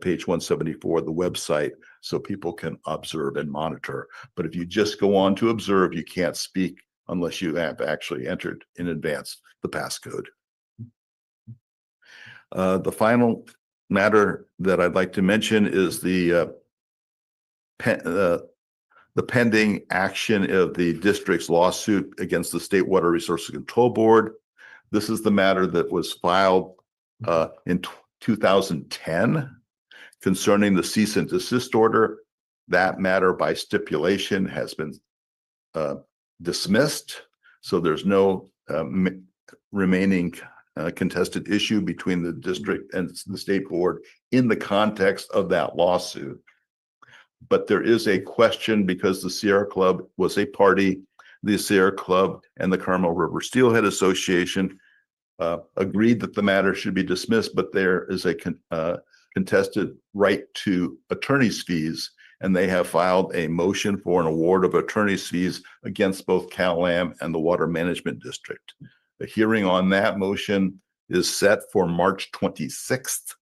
page 174, the website, so people can observe and monitor. But if you just go on to observe, you can't speak unless you have actually entered in advance the passcode. The final matter that I'd like to mention is the pending action of the district's lawsuit against the State Water Resources Control Board. This is the matter that was filed in 2010 concerning the cease and desist order. That matter by stipulation has been dismissed. So there's no remaining contested issue between the district and the state board in the context of that lawsuit. But there is a question because the Sierra Club was a party. The Sierra Club and the Carmel River Steelhead Association agreed that the matter should be dismissed, but there is a contested right to attorney's fees, and they have filed a motion for an award of attorney's fees against both CalAm and the Water Management District. The hearing on that motion is set for March 26th.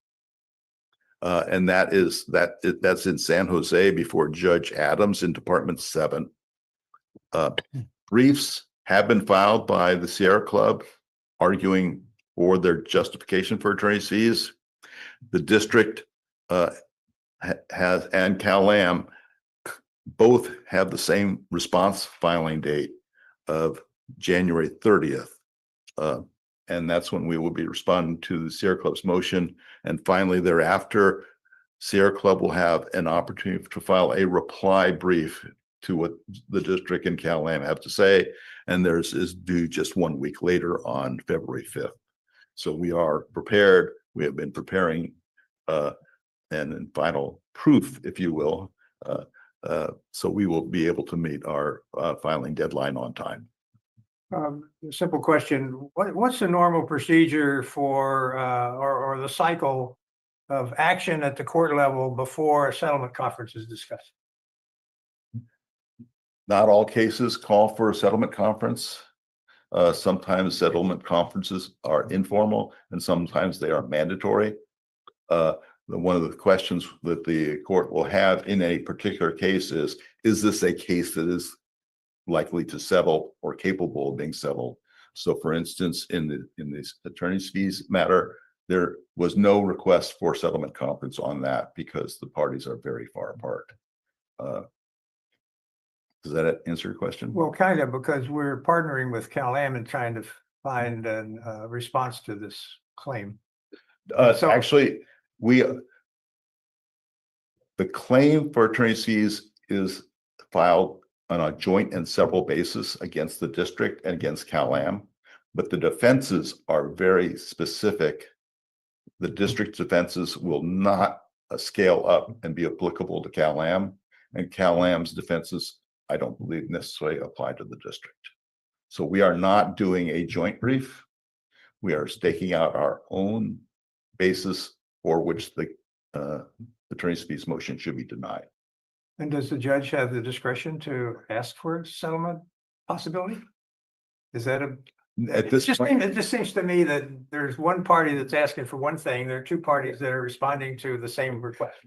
And that's in San Jose before Judge Adams in Department 7. Briefs have been filed by the Sierra Club arguing for their justification for attorney's fees. The district has, and CalAm both have the same response filing date of January 30th. And that's when we will be responding to the Sierra Club's motion. And finally, thereafter, Sierra Club will have an opportunity to file a reply brief to what the district and CalAm have to say. And theirs is due just 1 week later on February 5th. So we are prepared. We have been preparing and in final proof, if you will. So we will be able to meet our filing deadline on time. Simple question. What's the normal procedure for, or the cycle of action at the court level before a settlement conference is discussed? Not all cases call for a settlement conference. Sometimes settlement conferences are informal and sometimes they are mandatory. One of the questions that the court will have in a particular case is this a case that is likely to settle or capable of being settled? So for instance, in this attorney's fees matter, there was no request for settlement conference on that because the parties are very far apart. Does that answer your question? Well, kind of, because we're partnering with CalAm and trying to find a response to this claim. Actually, the claim for attorney's fees is filed on a joint and several basis against the district and against CalAm, but the defenses are very specific. The district's defenses will not scale up and be applicable to CalAm, and CalAm's defenses, I don't believe necessarily apply to the district. So we are not doing a joint brief. We are staking out our own basis for which the attorney's fees motion should be denied. And does the judge have the discretion to ask for a settlement possibility? Is that At this point, it just seems to me that there's one party that's asking for one thing. There are two parties that are responding to the same request.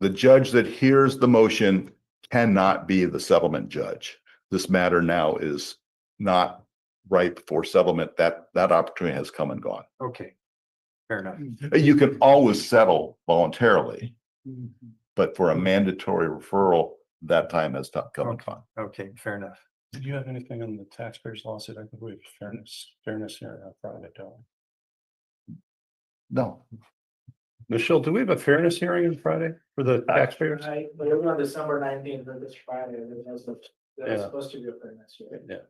the judge that hears the motion cannot be the settlement judge. This matter now is not ripe for settlement. That opportunity has come and gone. Okay, fair enough. You can always settle voluntarily, but for a mandatory referral, that time has come and gone. Okay, fair enough. Did you have anything on the taxpayers lawsuit? I think we have fairness here on Friday, don't we? No. Michelle, do we have a fairness hearing on Friday for the taxpayers? We're on December 19th, but this Friday, there's Yeah. supposed to be a fairness hearing. Yeah.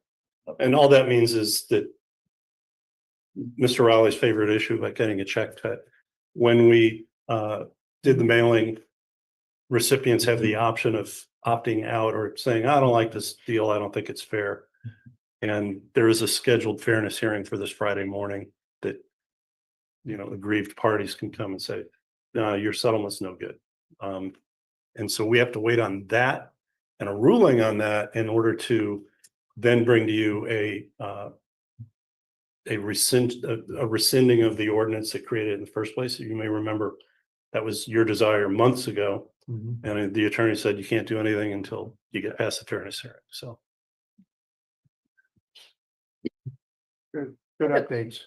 And all that means is that Mr. Raleigh's favorite issue about getting a check cut, when we did the mailing, recipients have the option of opting out or saying, I don't like this deal. I don't think it's fair. And there is a scheduled fairness hearing for this Friday morning that, you know, aggrieved parties can come and say, no, your settlement's no good. And so we have to wait on that and a ruling on that in order to then bring to you a rescinding of the ordinance that created it in the first place. You may remember that was your desire months ago. And the attorney said you can't do anything until you get past the fairness hearing. So Good updates.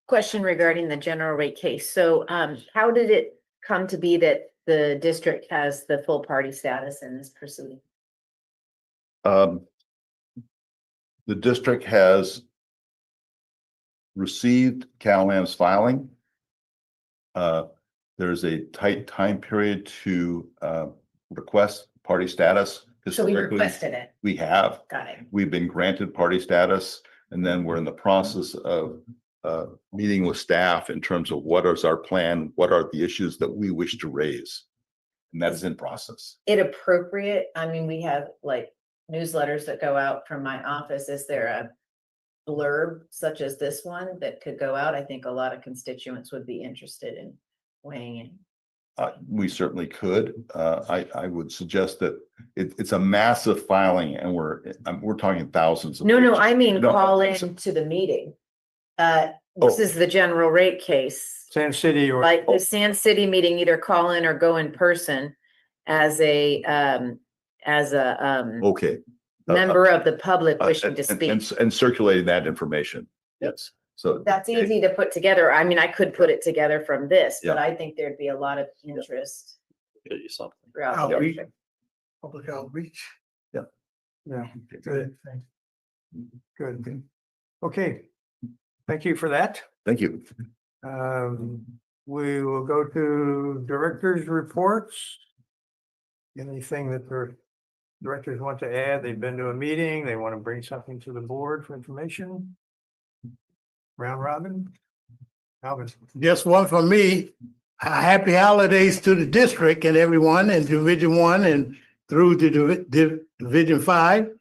Question regarding the general rate case. So how did it come to be that the district has the full party status in this proceeding? The district has received CalAm's filing. There's a tight time period to request party status. So we Historically, requested it. we have. Got it. We've been granted party status, and then we're in the process of meeting with staff in terms of what is our plan, what are the issues that we wish to raise. And that's in process. It appropriate? I mean, we have like newsletters that go out from my office. Is there a blurb such as this one that could go out? I think a lot of constituents would be interested in weighing in. We certainly could. I would suggest that it's a massive filing and we're talking thousands of. No, pages. I mean, No, call it's- in to the meeting. This Oh. is the general rate case. Sand City or. Like the Sand City meeting, either call in or go in person as a Okay. member of the public wishing to And- speak. and circulating that information. Yes. So. That's easy to put together. I mean, I could put it together from this, but Yeah. I think there'd be a lot of interest Get you something. throughout the Outreach. district. Public outreach. Yeah, good. Good. Okay. Thank you for that. Thank you. We will go to directors' reports. Anything that the directors want to add? They've been to a meeting, they want to bring something to the board for information? Round robin? Alvin? Just one for me. Happy holidays to the district and everyone in Division 1 and through to Division 5.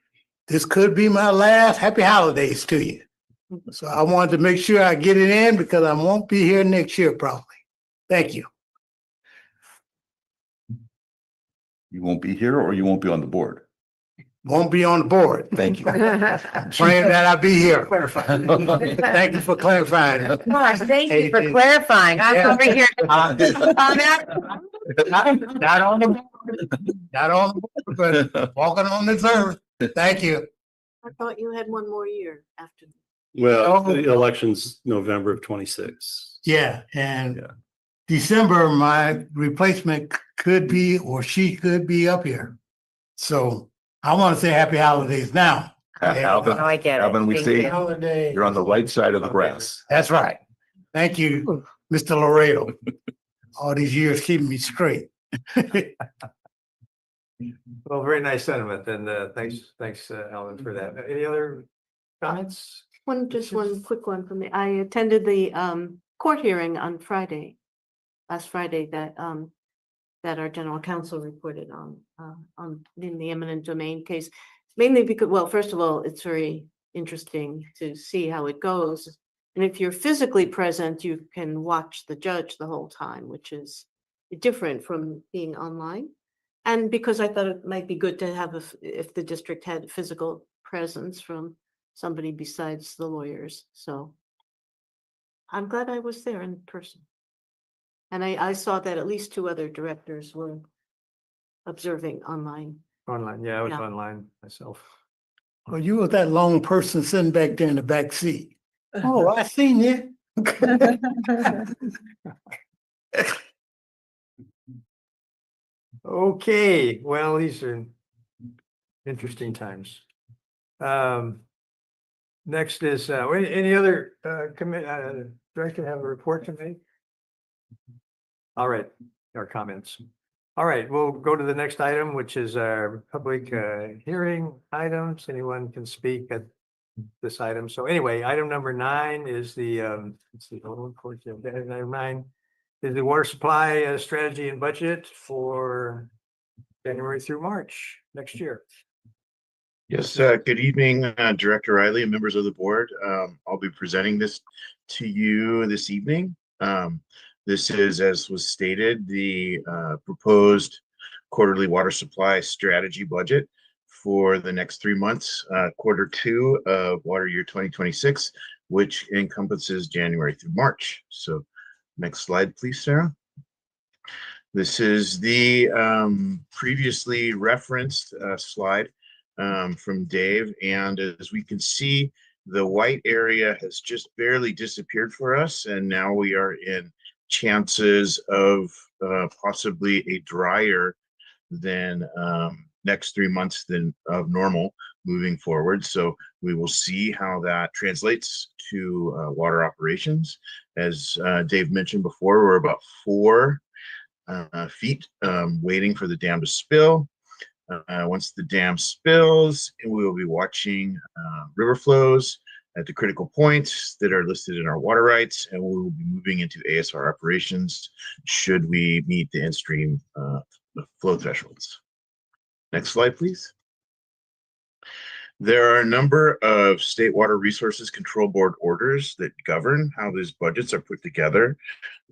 This could be my last happy holidays to you. So I wanted to make sure I get it in because I won't be here next year probably. Thank you. You won't be here or you won't be on the board. Won't be on the board. Thank you. Praying that I'll be here. Thank you for clarifying. Gosh, thank you for clarifying. I'm over here. Not on the board. Not on the board, but walking on this earth. Thank you. I thought you had one more year after. Well, the election's November of 26. Yeah, and Yeah. December, my replacement could be, or she could be up here. So I want to say happy holidays now. Alvin, Oh, I get it. Alvin, we Thank see you. Holiday. you're on the right side of the grass. That's right. Thank you, Mr. Laredo. All these years keeping me straight. Well, very nice sentiment, and thanks, Alan, for that. Any other comments? Just one quick one for me. I attended the court hearing on Friday, last Friday, that our general counsel reported on in the eminent domain case. Mainly because, well, first of all, it's very interesting to see how it goes. And if you're physically present, you can watch the judge the whole time, which is different from being online. And because I thought it might be good to have, if the district had physical presence from somebody besides the lawyers. So I'm glad I was there in person. And I saw that at least 2 other directors were observing online. Online, yeah, I was Yeah. online myself. Well, you were that lone person sitting back there in the back seat. Oh, I seen you. Okay, well, these are interesting times. Next is, any other director have a report to make? All right, our comments. All right, we'll go to the next item, which is our public hearing items. Anyone can speak at this item. So anyway, item number 9 is the, let's see, hold on, course, item 9 is the water supply strategy and budget for January through March next year. Yes, good evening, Director Riley and members of the board. I'll be presenting this to you this evening. This is, as was stated, the proposed quarterly water supply strategy budget for the next 3 months, quarter 2 of water year 2026, which encompasses January through March. So next slide, please, Sarah. This is the previously referenced slide from Dave. And as we can see, the white area has just barely disappeared for us. And now we are in chances of possibly a drier than next 3 months than of normal moving forward. So we will see how that translates to water operations. As Dave mentioned before, we're about 4 feet waiting for the dam to spill. Once the dam spills, we will be watching river flows at the critical points that are listed in our water rights, and we will be moving into ASR operations should we meet the in-stream flow thresholds. Next slide, please. There are a number of state water resources control board orders that govern how these budgets are put together.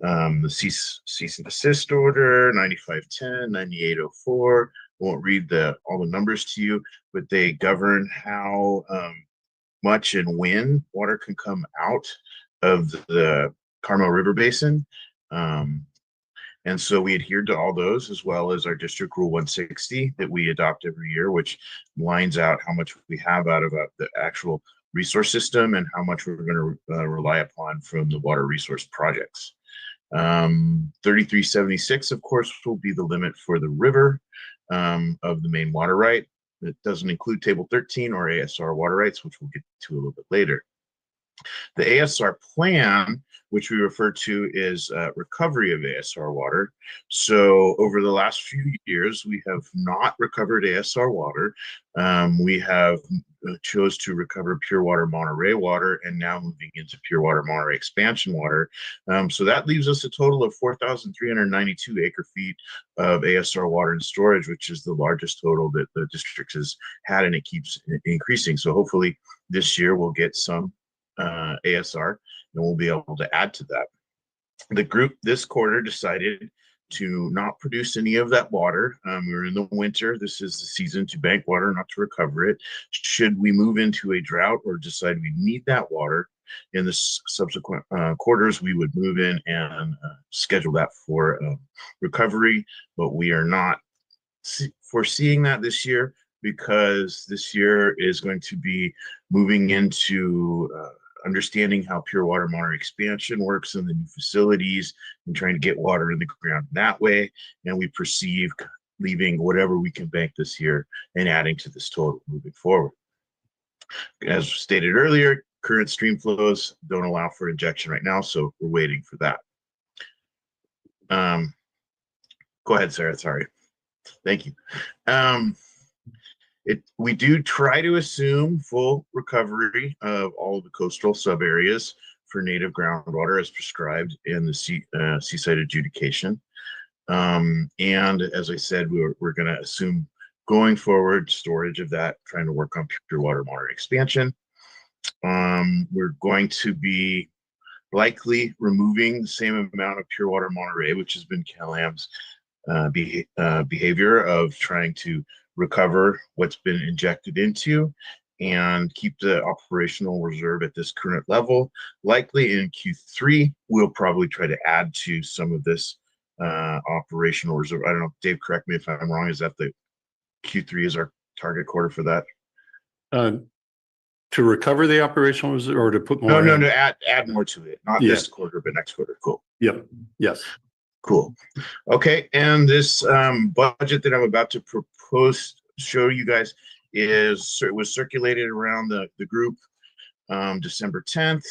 The cease and desist order, 9510, 9804. I won't read all the numbers to you, but they govern how much and when water can come out of the Carmel River Basin. And so we adhered to all those, as well as our District Rule 160 that we adopt every year, which lines out how much we have out of the actual resource system and how much we're going to rely upon from the water resource projects. 3376, of course, will be the limit for the river of the main water right. It doesn't include Table 13 or ASR water rights, which we'll get to a little bit later. The ASR plan, which we refer to as recovery of ASR water. So over the last few years, we have not recovered ASR water. We have chose to recover pure water Monterey water, and now moving into pure water Monterey expansion water. So that leaves us a total of 4,392 acre feet of ASR water in storage, which is the largest total that the district has had, and it keeps increasing. So hopefully this year we'll get some ASR, and we'll be able to add to that. The group this quarter decided to not produce any of that water. We're in the winter. This is the season to bank water, not to recover it. Should we move into a drought or decide we need that water in the subsequent quarters, we would move in and schedule that for recovery. But we are not foreseeing that this year, because this year is going to be moving into understanding how pure water Monterey expansion works in the new facilities and trying to get water in the ground that way. And we perceive leaving whatever we can bank this year and adding to this total moving forward. As stated earlier, current stream flows don't allow for injection right now, so we're waiting for that. Go ahead, Sarah. Sorry. Thank you. We do try to assume full recovery of all of the coastal sub areas for native groundwater as prescribed in the seaside adjudication. And as I said, we're going to assume going forward storage of that, trying to work on pure water Monterey expansion. We're going to be likely removing the same amount of pure water Monterey, which has been CalAM's behavior of trying to recover what's been injected into and keep the operational reserve at this current level. Likely in Q3, we'll probably try to add to some of this operational reserve. I don't know, Dave, correct me if I'm wrong. Is that the Q3 is our target quarter for that? To recover the operational reserve, or to put more? No, add more to it. Not this quarter, but next quarter. Cool. Yep. Yes. Cool. Okay, and this budget that I'm about to propose, show you guys, was circulated around the group December 10th.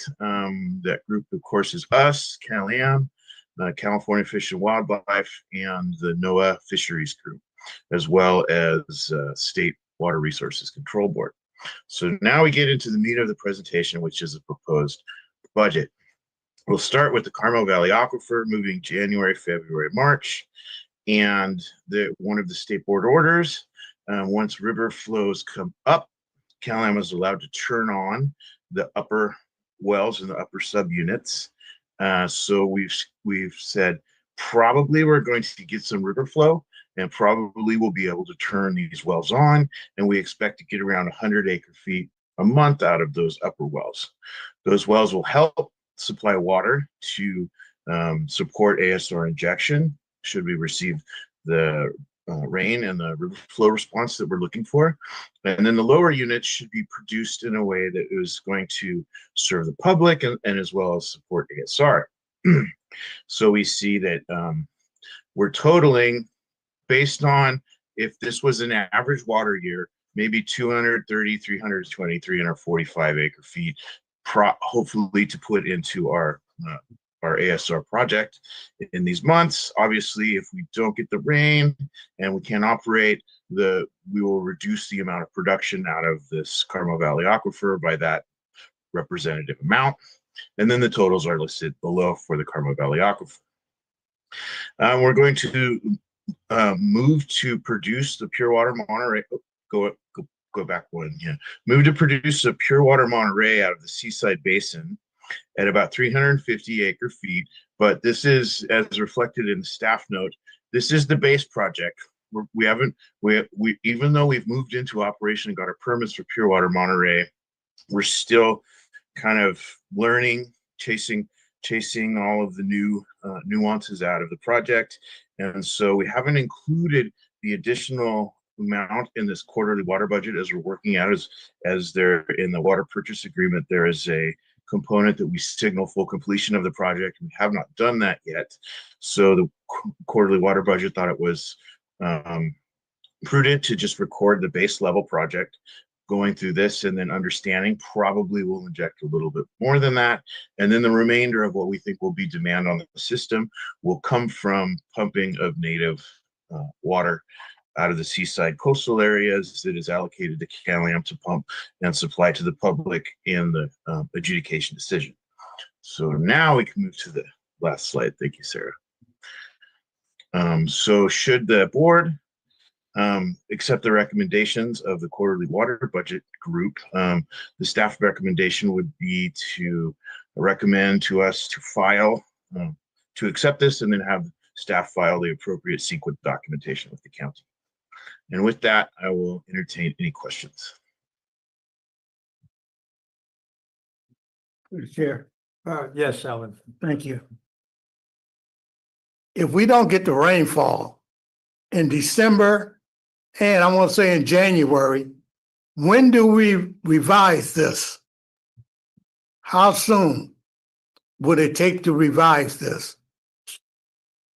That group, of course, is us, CalAM, California Fish and Wildlife, and the NOAA Fisheries Group, as well as State Water Resources Control Board. So now we get into the meat of the presentation, which is a proposed budget. We'll start with the Carmel Valley Aquifer, moving January, February, March, and one of the state board orders. Once river flows come up, CalAM is allowed to turn on the upper wells and the upper subunits. So we've said probably we're going to get some river flow, and probably we'll be able to turn these wells on, and we expect to get around 100 acre feet a month out of those upper wells. Those wells will help supply water to support ASR injection should we receive the rain and the river flow response that we're looking for. And then the lower units should be produced in a way that is going to serve the public and as well as support ASR. So we see that we're totaling, based on if this was an average water year, maybe 230, 320, 345 acre feet, hopefully to put into our ASR project in these months. Obviously, if we don't get the rain and we can't operate, we will reduce the amount of production out of this Carmel Valley Aquifer by that representative amount. And then the totals are listed below for the Carmel Valley Aquifer. We're going to move to produce the pure water Monterey. Go go back one. Yeah. Move to produce a pure water Monterey out of the Seaside Basin at about 350 acre feet. But this is, as reflected in the staff note, this is the base project. We haven't, even though we've moved into operation and got our permits for pure water Monterey, we're still kind of learning, chasing all of the new nuances out of the project. And so we haven't included the additional amount in this quarterly water budget as we're working out as there in the water purchase agreement. There is a component that we signal full completion of the project. We have not done that yet. So the quarterly water budget thought it was prudent to just record the base level project going through this, and then understanding probably we'll inject a little bit more than that. And then the remainder of what we think will be demand on the system will come from pumping of native water out of the seaside coastal areas that is allocated to CalAmp to pump and supply to the public in the adjudication decision. So now we can move to the last slide. Thank you, Sarah. So should the board accept the recommendations of the quarterly water budget group, the staff recommendation would be to recommend to us to file, to accept this, and then have staff file the appropriate sequence documentation with the county. And with that, I will entertain any questions. Chair. Yes, Alan. Thank you. If we don't get the rainfall in December, and I want to say in January, when do we revise this? How soon would it take to revise this?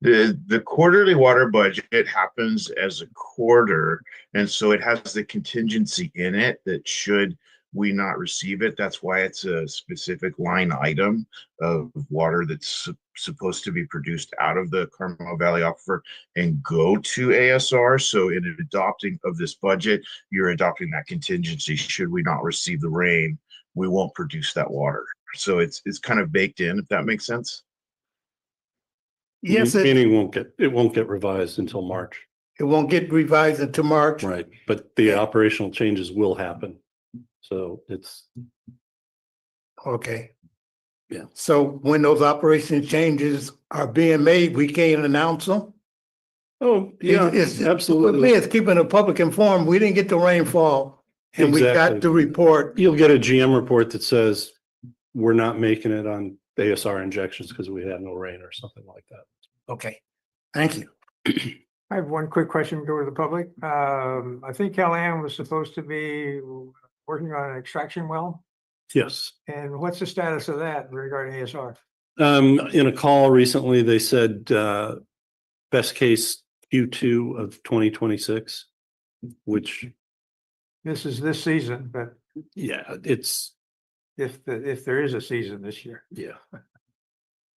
The quarterly water budget happens as a quarter, and so it has the contingency in it that should we not receive it, that's why it's a specific line item of water that's supposed to be produced out of the Carmel Valley Aquifer and go to ASR. So in adopting of this budget, you're adopting that contingency. Should we not receive the rain, we won't produce that water. So it's kind of baked in, if that makes sense. Yes, Meaning it won't get revised until March. it won't get revised until March. Right, but the operational changes will happen. So it's, Okay. Yeah. So when those operation changes are being made, we can't announce them? oh, yeah, It's absolutely. It's keeping the public informed. We didn't get the rainfall and we got Exactly. the report. You'll get a GM report that says we're not making it on ASR injections because we had no rain or something like that. Okay. Thank you. I have one quick question go to the public. I think CalAmp was supposed to be working on an extraction well. Yes. And what's the status of that regarding ASR? In a call recently, they said best case Q2 of 2026, which, This is this season, but yeah, it's, if there is a season this year. yeah.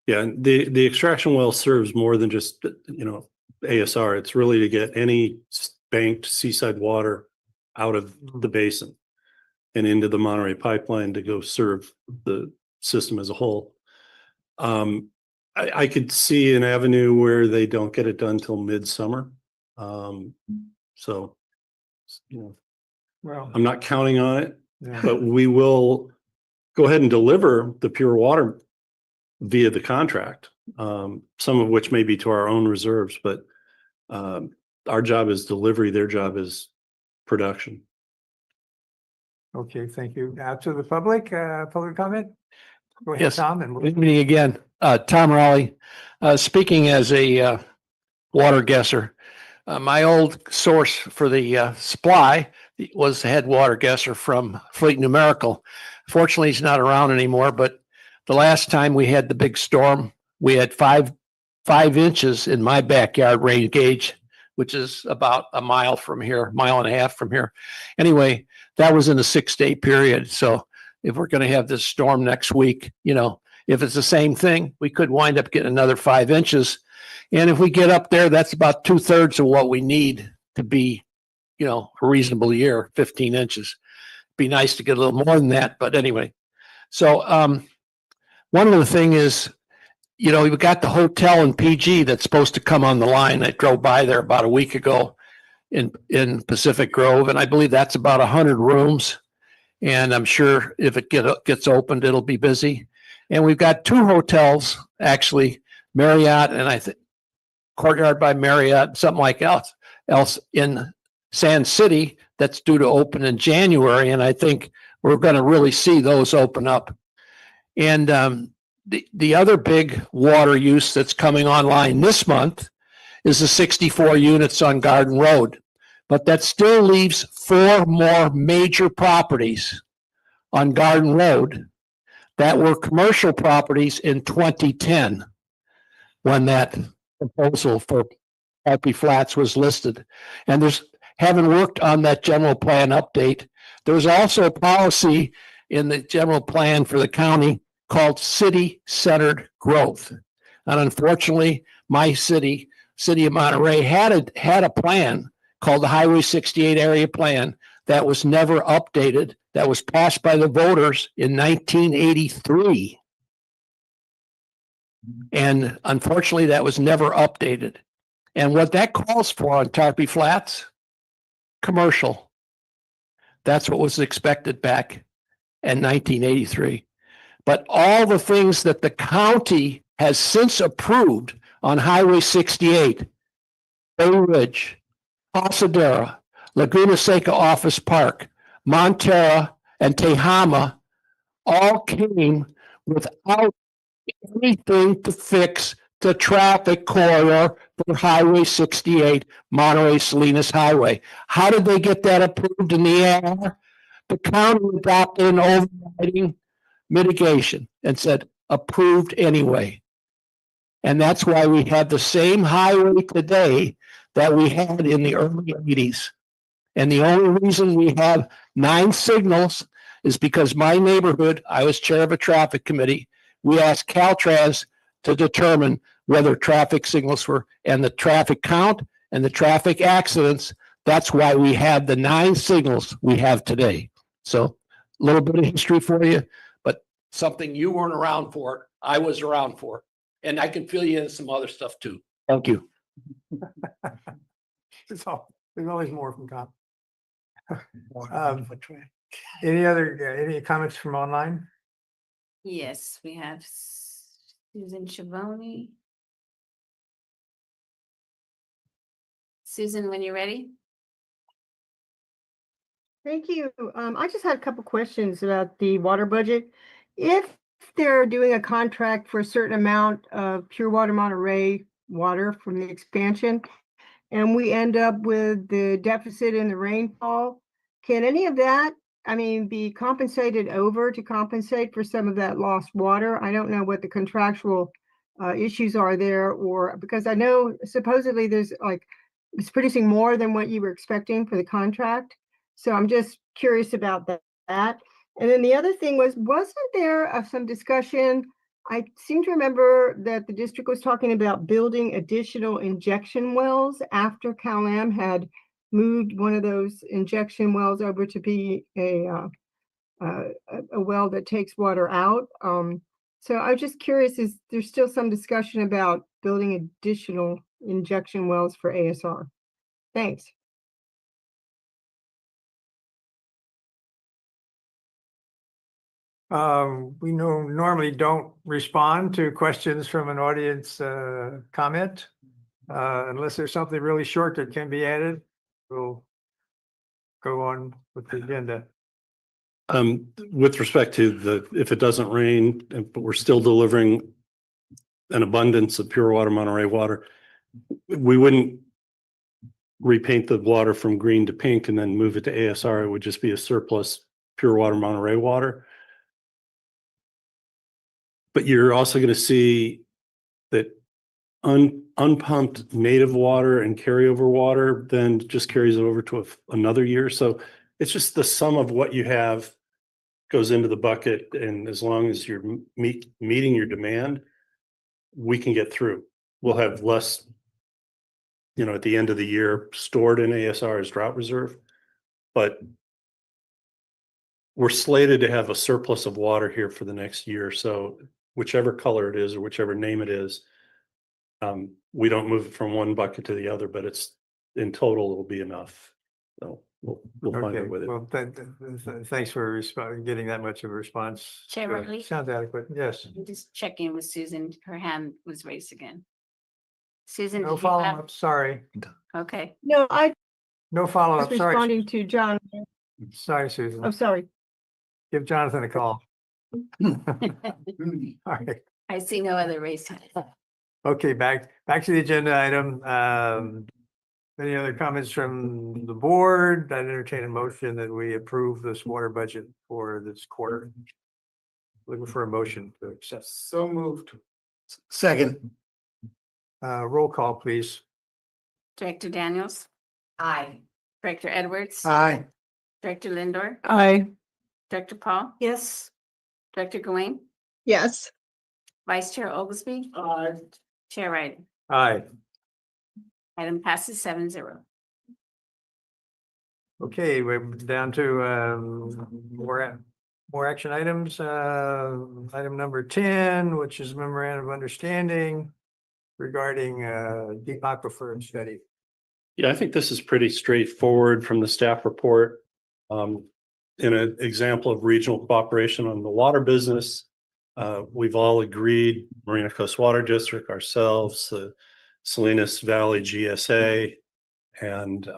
Yeah, and the extraction well serves more than just, ASR. It's really to get any banked seaside water out of the basin and into the Monterey pipeline to go serve the system as a whole. I could see an avenue where they don't get it done till midsummer. So, Well, I'm not counting on it, yeah. but we will go ahead and deliver the pure water via the contract, some of which may be to our own reserves, but our job is delivery, their job is production. Okay, thank you. Now to the public comment? Go ahead, Yes. Tom, and Good we'll- evening again. Tom Raleigh, speaking as a water guesser. My old source for the supply was the head water guesser from Fleet Numerical. Fortunately, he's not around anymore, but the last time we had the big storm, we had five inches in my backyard rain gauge, which is about a mile from here, mile and a half from here. Anyway, that was in a 6-day period. So if we're going to have this storm next week, if it's the same thing, we could wind up getting another 5 inches. And if we get up there, that's about 2/3 of what we need to be, a reasonable year, 15 inches. Be nice to get a little more than that. But anyway, so one of the thing is, we've got the hotel in PG that's supposed to come on the line. I drove by there about a week ago. in Pacific Grove, and I believe that's about 100 rooms. And I'm sure if it gets opened, it'll be busy. And we've got 2 hotels, actually, Marriott and I think Courtyard by Marriott, something like else in Sand City that's due to open in January. And I think we're going to really see those open up. And the other big water use that's coming online this month is the 64 units on Garden Road. But that still leaves 4 more major properties on Garden Road that were commercial properties in 2010 when that proposal for Happy Flats was listed. And having worked on that general plan update, there's also a policy in the general plan for the county called city-centered growth. And unfortunately, my city of Monterey, had a plan called the Highway 68 Area Plan that was never updated, that was passed by the voters in 1983. And unfortunately, that was never updated. And what that calls for on Tarpey Flats, commercial. That's what was expected back in 1983. But all the things that the county has since approved on Highway 68, Bay Ridge, Pasadena, Laguna Seca Office Park, Montera, and Tehama all came without anything to fix the traffic corridor for Highway 68, Monterey Salinas Highway. How did they get that approved in the air? The county adopted an overriding mitigation and said approved anyway. And that's why we have the same highway today that we had in the early 80s. And the only reason we have 9 signals is because my neighborhood, I was chair of a traffic committee. We asked Caltrans to determine whether traffic signals were, and the traffic count and the traffic accidents. That's why we have the 9 signals we have today. So a little bit of history for you, but something you weren't around for, I was around for. And I can fill you in some other stuff too. Thank you. There's always more from Tom. Any comments from online? Yes, we have Susan Schiavone. Susan, when you're ready. Thank you. I just had a couple questions about the water budget. If they're doing a contract for a certain amount of Pure Water Monterey water from the expansion, and we end up with the deficit in the rainfall, can any of that, be compensated over to compensate for some of that lost water? I don't know what the contractual issues are there, or because I know supposedly there's it's producing more than what you were expecting for the contract. So I'm just curious about that. And then the other thing wasn't there some discussion? I seem to remember that the district was talking about building additional injection wells after Cal-Am had moved one of those injection wells over to be a well that takes water out. So I'm just curious, is there still some discussion about building additional injection wells for ASR? Thanks. We normally don't respond to questions from an audience comment unless there's something really short that can be added. We'll go on with the agenda. With respect to if it doesn't rain, but we're still delivering an abundance of Pure Water Monterey water, we wouldn't repaint the water from green to pink and then move it to ASR. It would just be a surplus Pure Water Monterey water. But you're also going to see that unpumped native water and carryover water then just carries over to another year. So it's just the sum of what you have goes into the bucket. And as long as you're meeting your demand, we can get through. We'll have less, at the end of the year stored in ASR as drought reserve. But we're slated to have a surplus of water here for the next year. So whichever color it is or whichever name it is, we don't move it from one bucket to the other, but it's in total, it'll be enough. So we'll find Okay, it with it. well, thanks for getting that much of a response. Chair Riley? Sounds adequate, yes. I'm just checking with Susan. Her hand was raised again. Susan? No did you have- follow-up, sorry. Okay. No, I No was follow-up, sorry. responding to John. Sorry, Susan. Oh, sorry. Give Jonathan a call. All right. I see no other raised hand. Okay, back to the agenda item. Any other comments from the board? I entertain a motion that we approve this water budget for this quarter. Looking for a motion to accept. So moved. Second. Roll call, please. Director Daniels, Aye. Director Edwards, Aye. Director Lindor, Aye. Director Paul, Yes. Director Gawain, Yes. Vice Chair Oglesby, Chair Wright. Aye. Item passes 7-0. Okay, we're down to more action items. Item number 10, which is memorandum of understanding regarding deep aquifer study. Yeah, I think this is pretty straightforward from the staff report. In an example of regional cooperation on the water business, we've all agreed, Marina Coast Water District, ourselves, the Salinas Valley GSA, and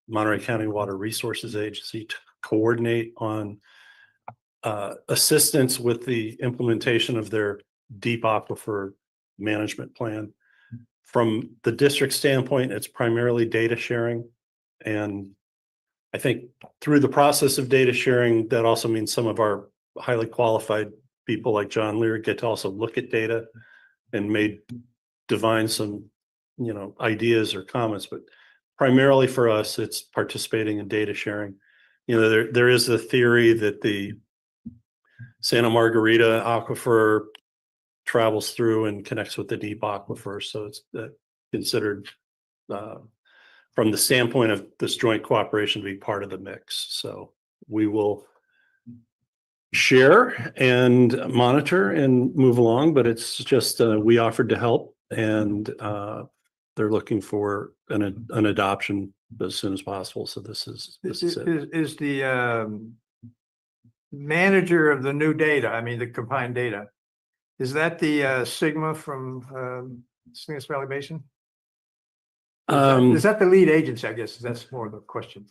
Monterey County Water Resources Agency to coordinate on assistance with the implementation of their deep aquifer management plan. From the district standpoint, it's primarily data sharing. And I think through the process of data sharing, that also means some of our highly qualified people like John Lear get to also look at data and may divine some, ideas or comments, but primarily for us, it's participating in data sharing. There is the theory that the Santa Margarita aquifer travels through and connects with the deep aquifer. So it's considered from the standpoint of this joint cooperation to be part of the mix. So we will share and monitor and move along, but it's just we offered to help, and they're looking for an adoption as soon as possible. So this is it. Is the manager of the new data, I mean, the combined data, is that the Sigma from Salinas Valley Basin? Is that the lead agency? I guess that's more of the question.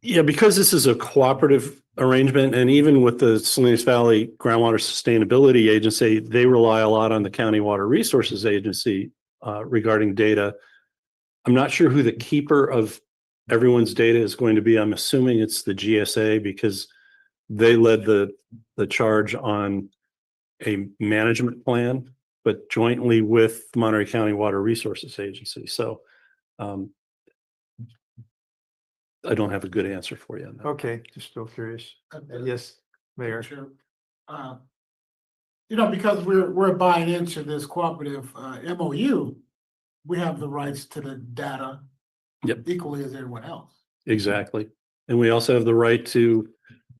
Yeah, because this is a cooperative arrangement, and even with the Salinas Valley Groundwater Sustainability Agency, they rely a lot on the County Water Resources Agency regarding data. I'm not sure who the keeper of everyone's data is going to be. I'm assuming it's the GSA, because they led the charge on a management plan, but jointly with Monterey County Water Resources Agency. So I don't have a good answer for you on that. Okay, just still curious. Yes, Mayor. Because we're buying into this cooperative MOU, we have the rights to the data equally as everyone else. Exactly. And we also have the right to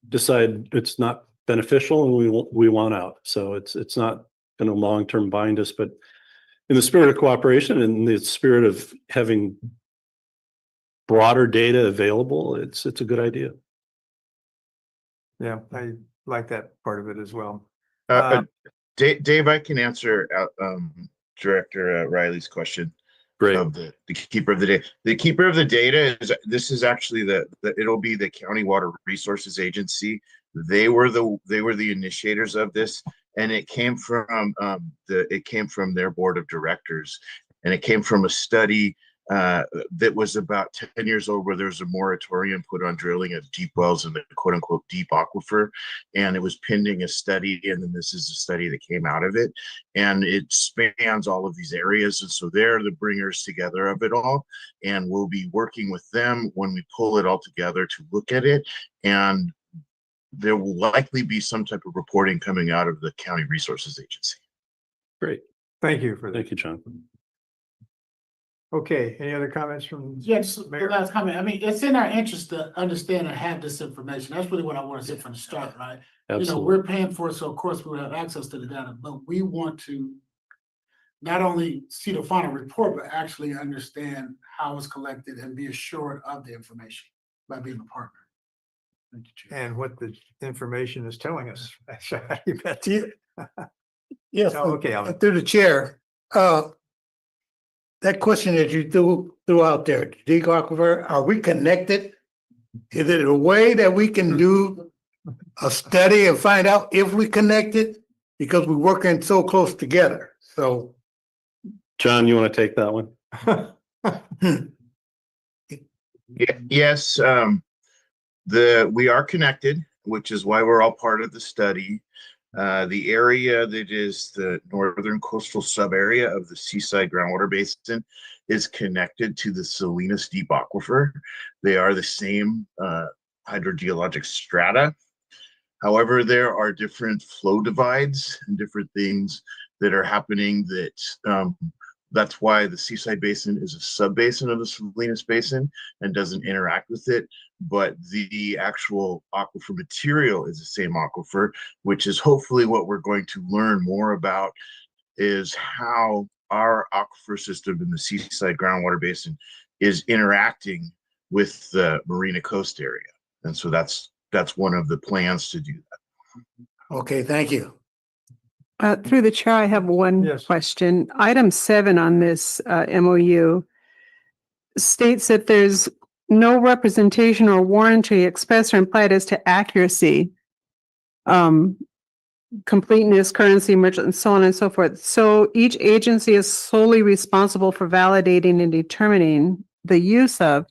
decide it's not beneficial and we want out. So it's not going to long-term bind us, but in the spirit of cooperation and the spirit of having broader data available, it's a good idea. Yeah, I like that part of it as well. Dave, I can answer Director Riley's question. Great. Of the keeper of the data. The keeper of the data is actually it'll be the County Water Resources Agency. They were the initiators of this, and it came from their board of directors, and it came from a study that was about 10 years old, where there's a moratorium put on drilling of deep wells in the quote unquote deep aquifer, and it was pending a study, and then this is the study that came out of it, and it spans all of these areas, and so they're the bringers together of it all, and we'll be working with them when we pull it all together to look at it, and there will likely be some type of reporting coming out of the County Resources Agency. Great. Thank you for that. Thank you, John. Okay, any other comments from? Yes, the last comment. I mean, it's in our interest to understand and have this information. That's really what I want to say from the start, right? Absolutely. We're paying for it, so of course we will have access to the data, but we want to not only see the final report, but actually understand how it's collected and be assured of the information by being a partner. Thank you, Chair. And what the information is telling us. You bet. Yes, Oh, okay, Alan. through the chair, that question that you threw out there, dig aquifer, are we connected? Is it a way that we can do a study and find out if we connected? Because we're working so close together, so. John, you want to take that one? Yes, we are connected, which is why we're all part of the study. The area that is the northern coastal sub area of the Seaside groundwater basin is connected to the Salinas Deep Aquifer. They are the same hydrogeologic strata. However, there are different flow divides and different things that are happening that's why the Seaside Basin is a sub-basin of the Salinas Basin and doesn't interact with it. But the actual aquifer material is the same aquifer, which is hopefully what we're going to learn more about, is how our aquifer system in the Seaside groundwater basin is interacting with the Marina Coast area. And so that's one of the plans to do that. Okay, thank you. Through the chair, I have one Yes. question. Item 7 on this MOU states that there's no representation or warranty expressed or implied as to accuracy, completeness, currency, merchant, and so on and so forth. So each agency is solely responsible for validating and determining the use of.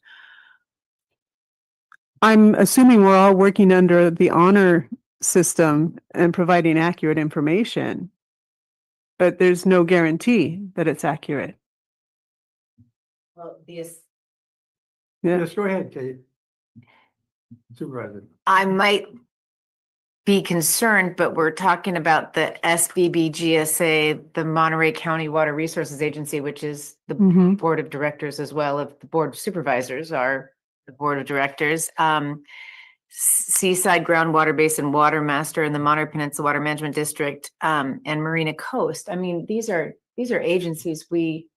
I'm assuming we're all working under the honor system and providing accurate information, but there's no guarantee that it's accurate. Well, this, Yeah. Yes, go ahead, Kate. Supervisor. I might be concerned, but we're talking about the SBBGSA, the Monterey County Water Resources Agency, which is the Mhm. board of directors as well. Of the board of supervisors are the board of directors. Seaside Groundwater Basin Water Master and the Monterey Peninsula Water Management District, and Marina Coast. I mean, these are agencies we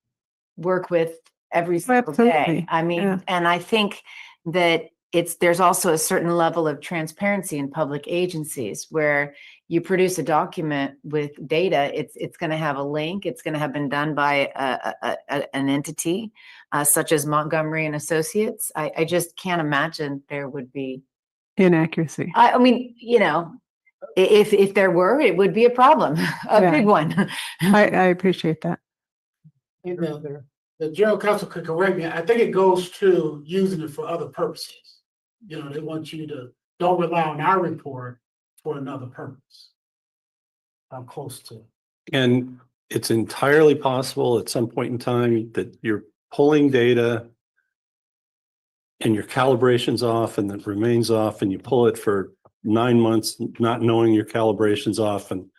work with every single day. Absolutely, I mean, yeah. and I think that there's also a certain level of transparency in public agencies where you produce a document with data, it's going to have a link, it's going to have been done by an entity such as Montgomery and Associates. I just can't imagine there would be Inaccuracy. I mean, if there were, it would be a problem, a Yeah. big one. I appreciate that. The general counsel could correct me. I think it goes to using it for other purposes. They want you to don't rely on our report for another purpose. I'm close to. And it's entirely possible at some point in time that you're pulling data and your calibration's off and it remains off and you pull it for 9 months, not knowing your calibration's off and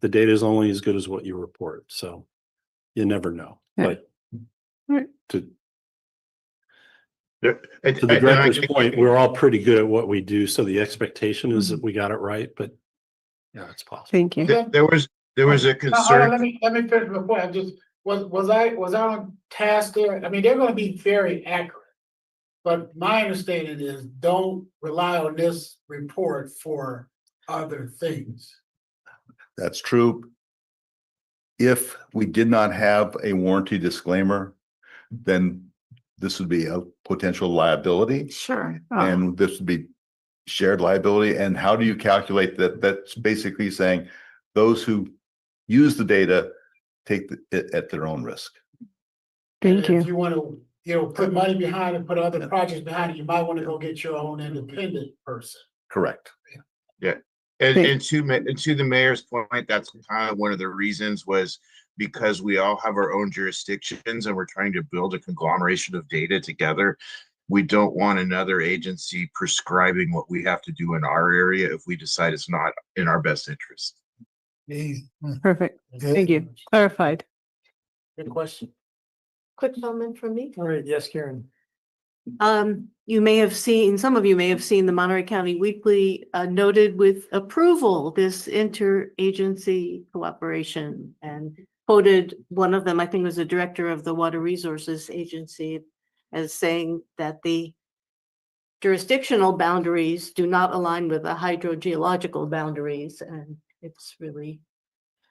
the data is only as good as what you report. So you never know. Yeah. But Right. to And the I director's think- point, we're all pretty good at what we do. So the expectation is that we got it right, but yeah, it's possible. Thank you. There was a Let concern. me finish my point. I just, was I on task there? I mean, they're gonna be very accurate. But my understanding is don't rely on this report for other things. That's true. If we did not have a warranty disclaimer, then this would be a potential liability. Sure. And this would be shared liability. And how do you calculate that? That's basically saying those who use the data take it at their own risk. Thank And if you. you want to, put money behind it, put other projects behind it, you might want to go get your own independent person. Correct. And to the mayor's point, that's kind of one of the reasons was because we all have our own jurisdictions and we're trying to build a conglomeration of data together. We don't want another agency prescribing what we have to do in our area if we decide it's not in our best interest. Perfect. Thank you. Clarified. Good question. Quick comment from me. All right, yes, Karen. You may have seen, some of you may have seen the Monterey County Weekly noted with approval this interagency cooperation. And quoted one of them, I think it was the director of the Water Resources Agency, as saying that the jurisdictional boundaries do not align with the hydrogeological boundaries, and it's really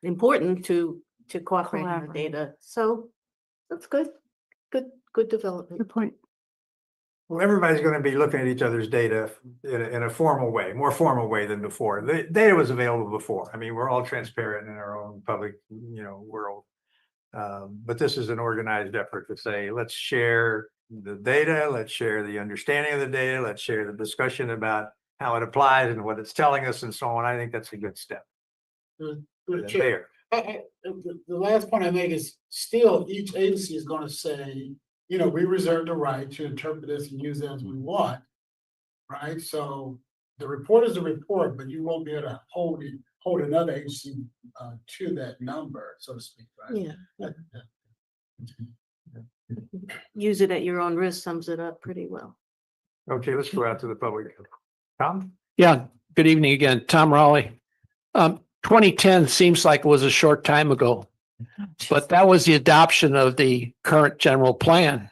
important to cooperate on the data. So that's good, good development. Good point. Well, everybody's going to be looking at each other's data in a formal way, more formal way than before. The data was available before. I mean, we're all transparent in our own public, world. But this is an organized effort to say, let's share the data, let's share the understanding of the data, let's share the discussion about how it applies and what it's telling us and so on. I think that's a good step. Chair, the last point I make is still each agency is gonna say, we reserve the right to interpret this and use it as we want. Right? So the report is a report, but you won't be able to hold another agency to that number, so to speak, right? Yeah. Use it at your own risk sums it up pretty well. Okay, let's go out to the public. Tom? Yeah, good evening again. Tom Raleigh. 2010 seems like it was a short time ago, but that was the adoption of the current general plan.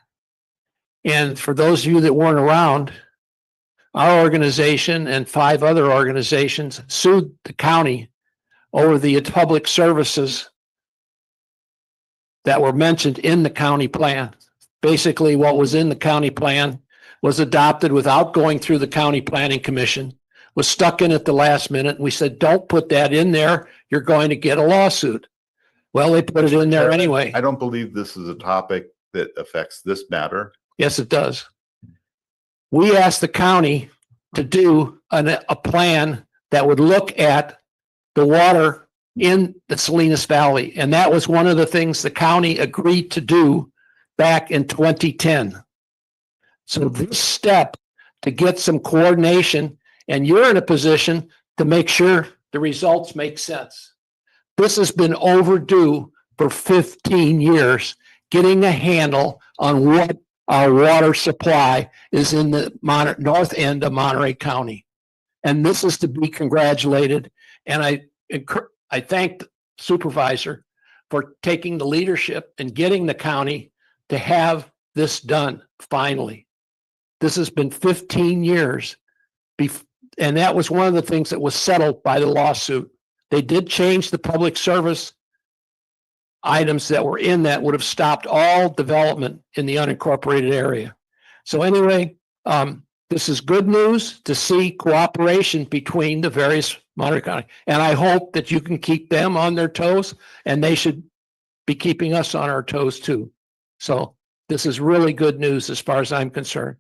And for those of you that weren't around, our organization and 5 other organizations sued the county over the public services that were mentioned in the county plan. Basically, what was in the county plan was adopted without going through the county planning commission, was stuck in at the last minute. We said, don't put that in there. You're going to get a lawsuit. Well, they put it in there anyway. I don't believe this is a topic that affects this matter. Yes, it does. We asked the county to do a plan that would look at the water in the Salinas Valley. And that was one of the things the county agreed to do back in 2010. So this step to get some coordination, and you're in a position to make sure the results make sense. This has been overdue for 15 years, getting a handle on what our water supply is in the north end of Monterey County. And this is to be congratulated. And I thank the supervisor for taking the leadership and getting the county to have this done finally. This has been 15 years. And that was one of the things that was settled by the lawsuit. They did change the public service items that were in that would have stopped all development in the unincorporated area. So anyway, this is good news to see cooperation between the various Monterey County. And I hope that you can keep them on their toes, and they should be keeping us on our toes too. So this is really good news as far as I'm concerned.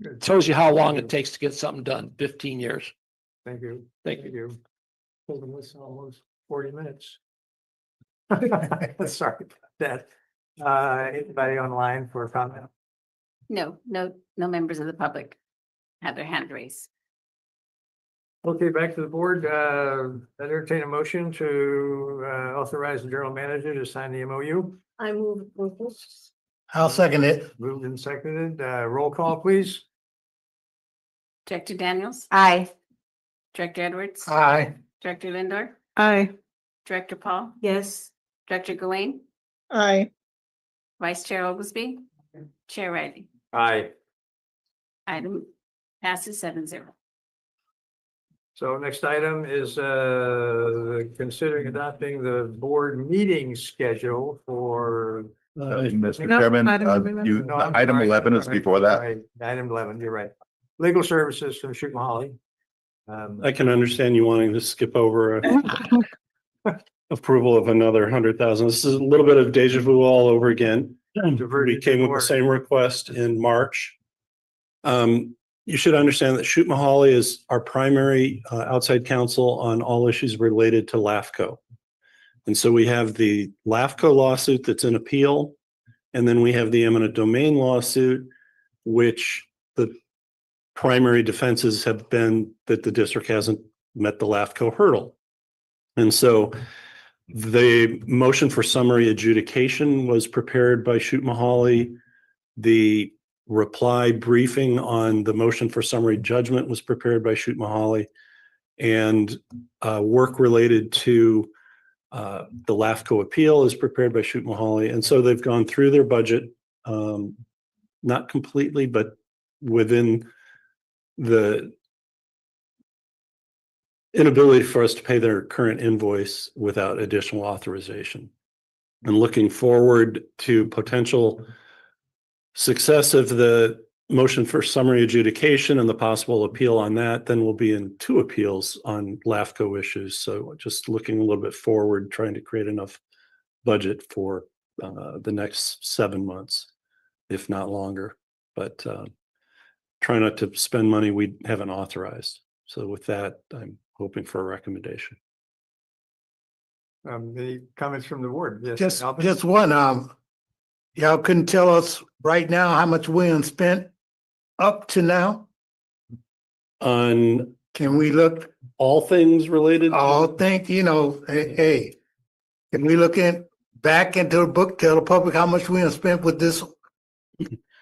It tells you how long it takes to get something done, 15 years. Thank you. Thank you. Holding this almost 40 minutes. Sorry about that. Anybody online for a comment? No members of the public have their hand raised. Okay, back to the board. Entertain a motion to authorize the general manager to sign the MOU. I move approval. I'll second it. Moved and seconded. Roll call, please. Director Daniels, Aye. Director Edwards, Aye. Director Lindor, Aye. Director Paul, Yes. Director Gawain, Aye. Vice Chair Oglesby, Chair Riley. Aye. Item passes 7-0. So next item is considering adopting the board meeting schedule for. Mr. No, Chairman, item 11. No, I'm item sorry. 11 is before that. Right, item 11, you're right. Legal services from Shoot Holly. I can understand you wanting to skip over approval of another 100,000. This is a little bit of deja vu all over again. We came with the same request in March. You should understand that Shoot Mahali is our primary outside counsel on all issues related to LAFCO. And so we have the LAFCO lawsuit that's in appeal, and then we have the eminent domain lawsuit, which the primary defenses have been that the district hasn't met the LAFCO hurdle. And so the motion for summary adjudication was prepared by Shoot Mahali. The reply briefing on the motion for summary judgment was prepared by Shoot Mahali, and work related to The LAFCO appeal is prepared by Shoot Mahali, and so they've gone through their budget, not completely, but within the inability for us to pay their current invoice without additional authorization. And looking forward to potential success of the motion for summary adjudication and the possible appeal on that, then we'll be in 2 appeals on LAFCO issues. So just looking a little bit forward, trying to create enough budget for the next 7 months, if not longer. But try not to spend money we haven't authorized. So with that, I'm hoping for a recommendation. Any comments from the board? Yes. Just, Alvin? just one, y'all couldn't tell us right now how much we spent up to now? On Can we look, all things related? all think, hey, can we look back into the book, tell the public how much we spent with this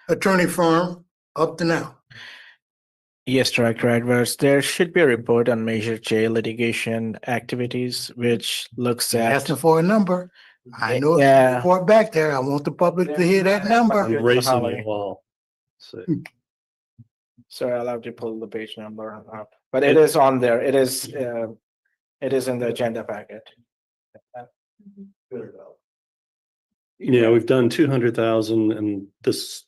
attorney firm up to now? Yes, Director Edwards, there should be a report on Measure J litigation activities, which looks at. Asking for a number. I know it's Yeah. a report back there. I want the public to hear that number. I'm racing you all. So Sorry, I'll have to pull the page number up, but it is on there. It is in the agenda packet. yeah, we've done 200,000 and this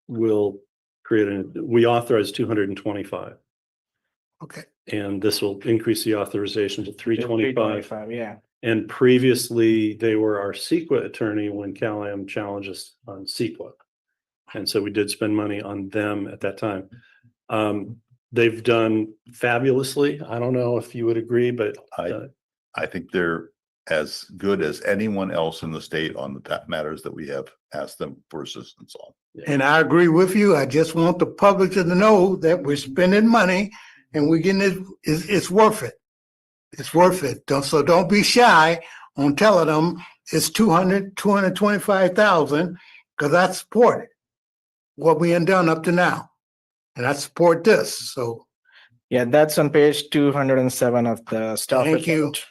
will create we authorized 225. Okay. And this will increase the authorization to 325. 325, yeah. And previously they were our CEQA attorney when Cal-Am challenged us on CEQA. And so we did spend money on them at that time. They've done fabulously. I don't know if you would agree, but I think they're as good as anyone else in the state on the matters that we have asked them for assistance on. And I agree with you. I just want the public to know that we're spending money and we're getting it, it's worth it. It's worth it. So don't be shy on telling them it's 225,000, because I support it. What we have done up to now. And I support this. So Yeah, that's on page 207 of the staff. thank you. report.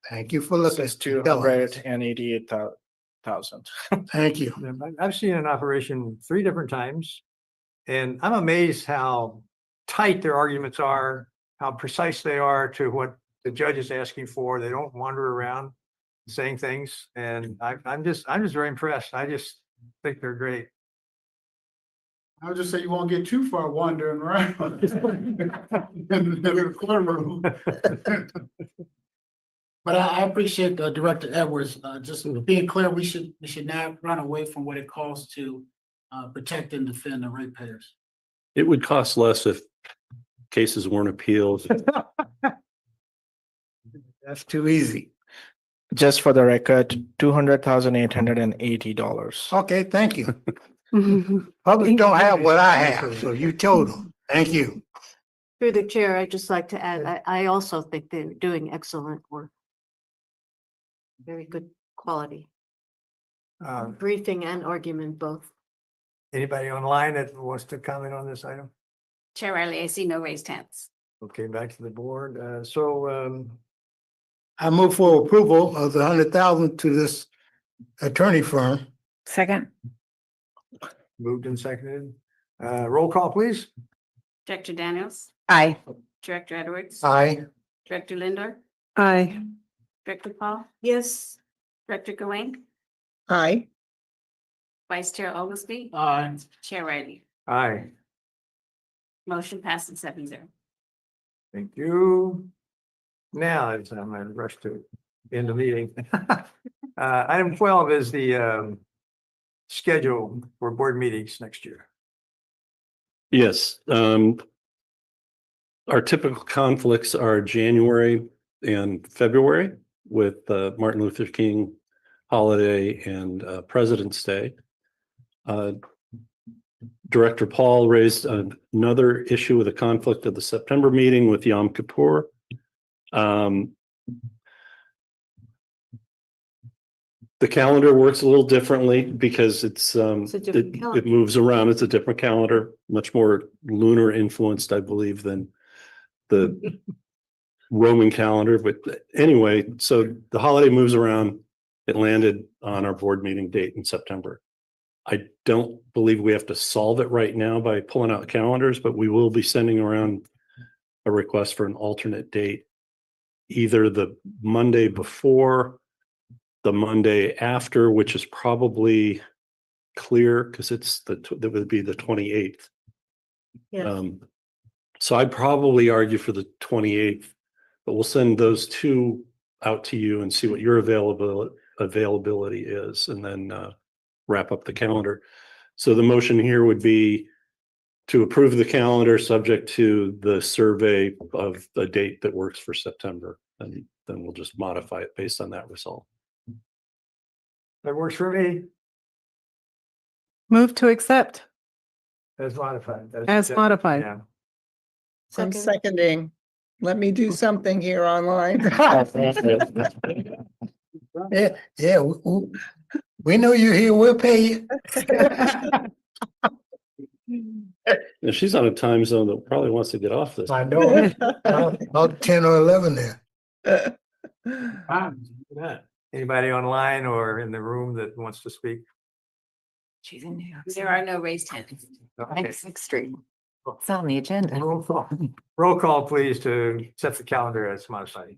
Thank you for It listening. says 288,000. Thank you. I've seen an operation 3 different times. And I'm amazed how tight their arguments are, how precise they are to what the judge is asking for. They don't wander around saying things. And I'm just very impressed. I just think they're great. I'll just say you won't get too far wandering around. In the courtroom. But I appreciate Director Edwards, just being clear, we should not run away from what it calls to protect and defend the ratepayers. it would cost less if cases weren't appealed. That's too easy. Just for the record, $200,880. Okay, thank you. Public don't have what I have, so you told them. Thank you. Through the chair, I'd just like to add, I also think they're doing excellent work. Very good quality, briefing and argument both. Anybody online that wants to comment on this item? Chair Riley, I see no raised hands. Okay, back to the board. I move for approval of the 100,000 to this attorney firm. Second. Moved and seconded. Roll call, please. Director Daniels, Aye. Director Edwards. Aye. Director Linder, Aye. Director Paul, Yes. Director Gawain, Aye. Vice Chair Oglesby, Chair Riley. Aye. Motion passes 7-0. Thank you. Now it's I'm gonna rush to end the meeting. Item 12 is the schedule for board meetings next year. Yes, our typical conflicts are January and February with Martin Luther King holiday and President's Day. Director Paul raised another issue with a conflict of the September meeting with Yom Kippur. The calendar works a little differently because it's a different calendar. it moves around. It's a different calendar, much more lunar influenced, I believe, than the Roman calendar, but anyway, so the holiday moves around. It landed on our board meeting date in September. I don't believe we have to solve it right now by pulling out calendars, but we will be sending around a request for an alternate date, either the Monday before, the Monday after, which is probably clear because that would be the 28th. Yes. So I'd probably argue for the 28th, but we'll send those two out to you and see what your availability is, and then wrap up the calendar. So the motion here would be to approve the calendar subject to the survey of the date that works for September, and then we'll just modify it based on that result. That works for me. Move to accept As modified. as modified. Yeah. Second. I'm seconding. Let me do something here online. Yeah, we know you're here, we'll pay you. And she's on a time zone that probably wants to get off this. I know, about 10 or 11 there. Anybody online or in the room that wants to speak? She's in New York. There are no raised hands. Okay. Sixth Street. It's on the agenda. Roll call, please, to set the calendar as modified.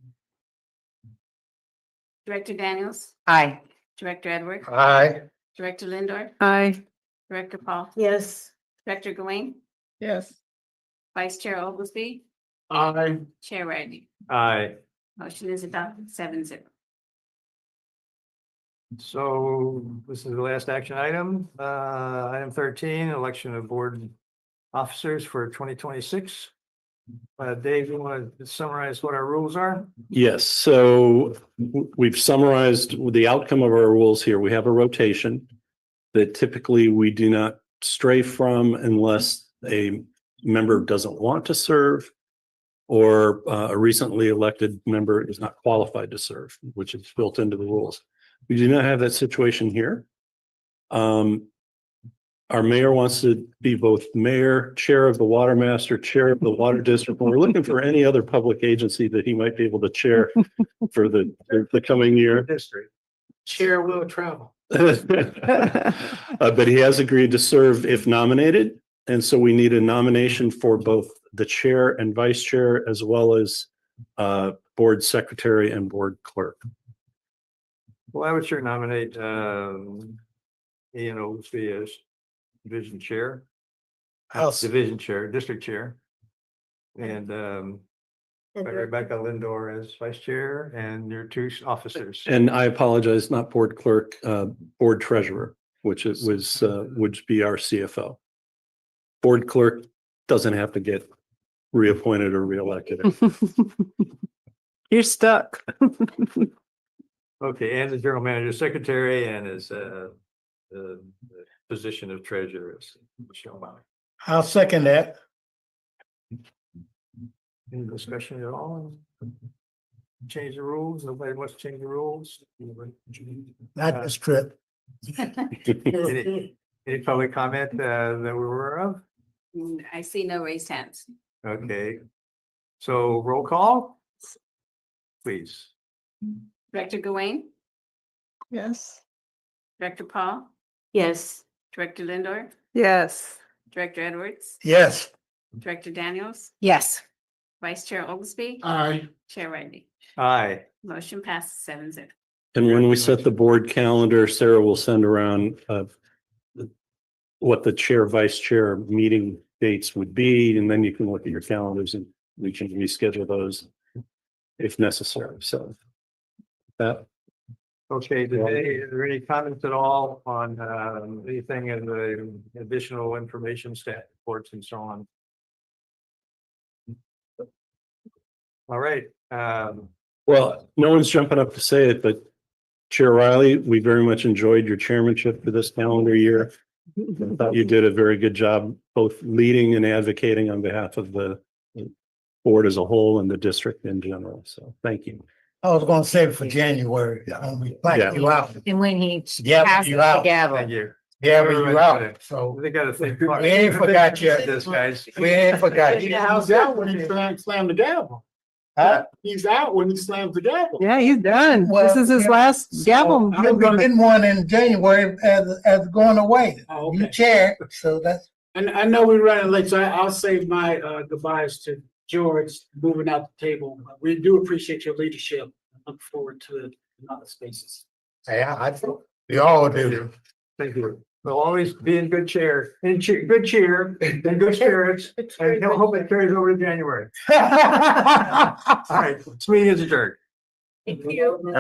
Director Daniels, Aye. Director Edward, Aye. Director Lindor, Aye. Director Paul, Yes. Director Gawain, Yes. Vice Chair Oglesby, Aye. Chair Riley. Aye. Motion is adopted 7-0. So this is the last action item. Item 13, election of board officers for 2026. Dave, you want to summarize what our rules are? Yes, so we've summarized the outcome of our rules here. We have a rotation that typically we do not stray from unless a member doesn't want to serve or a recently elected member is not qualified to serve, which is built into the rules. We do not have that situation here. Our mayor wants to be both mayor, chair of the water master, chair of the water district. And we're looking for any other public agency that he might be able to chair for the coming year. District. Chair will travel. But he has agreed to serve if nominated. And so we need a nomination for both the chair and vice chair, as well as board secretary and board clerk. Well, I would sure nominate Ian Oglesby as division chair, district chair. And Rebecca Lindor as vice chair, and your two officers. And I apologize, not board clerk, board treasurer, which it was, would be our CFO. Board clerk doesn't have to get reappointed or reelected. You're stuck. Okay, and the general manager secretary, and his the position of treasurer is Michelle Mauer. I'll second that. Any discussion at all? Change the rules? Nobody wants to change the rules? Not this trip. Any public comment that we're aware of? I see no raised hands. Okay. So roll call, please. Director Gawain, Yes. Director Paul, Yes. Director Lindor, Yes. Director Edwards, Yes. Director Daniels, Yes. Vice Chair Oglesby, Aye. Chair Riley. Aye. Motion passes 7-0. And when we set the board calendar, Sarah will send around what the chair, vice chair meeting dates would be, and then you can look at your calendars and we can reschedule those if necessary. So that. Okay, is there any comments at all on anything in the additional information, staff reports and so on? All right. Well, no one's jumping up to say it, but Chair Riley, we very much enjoyed your chairmanship for this calendar year. I thought you did a very good job, both leading and advocating on behalf of the board as a whole and the district in general. So thank you. I was gonna save it for January. I'm gonna thank you out. And when he Yeah, passes you the out. gavel. Thank you. Yeah, but you out. So They got to think. we ain't forgot you. This, guys. We ain't forgot He you. house out when he slammed the gavel. He's out when he slams the gavel. Yeah, he's done. This Well, is his yeah. last gavel. I'm You'll be getting one in January as going away. Oh, You okay. chair, so that's. And I know we're running late, so I'll save my goodbyes to George moving out the table. We do appreciate your leadership. Look forward to it in other spaces. Yeah, we all do. Thank you. We'll always be in good cheer, good cheer, and good spirits, and he'll hope it carries over to January. All right, this meeting is adjourned. Thank you.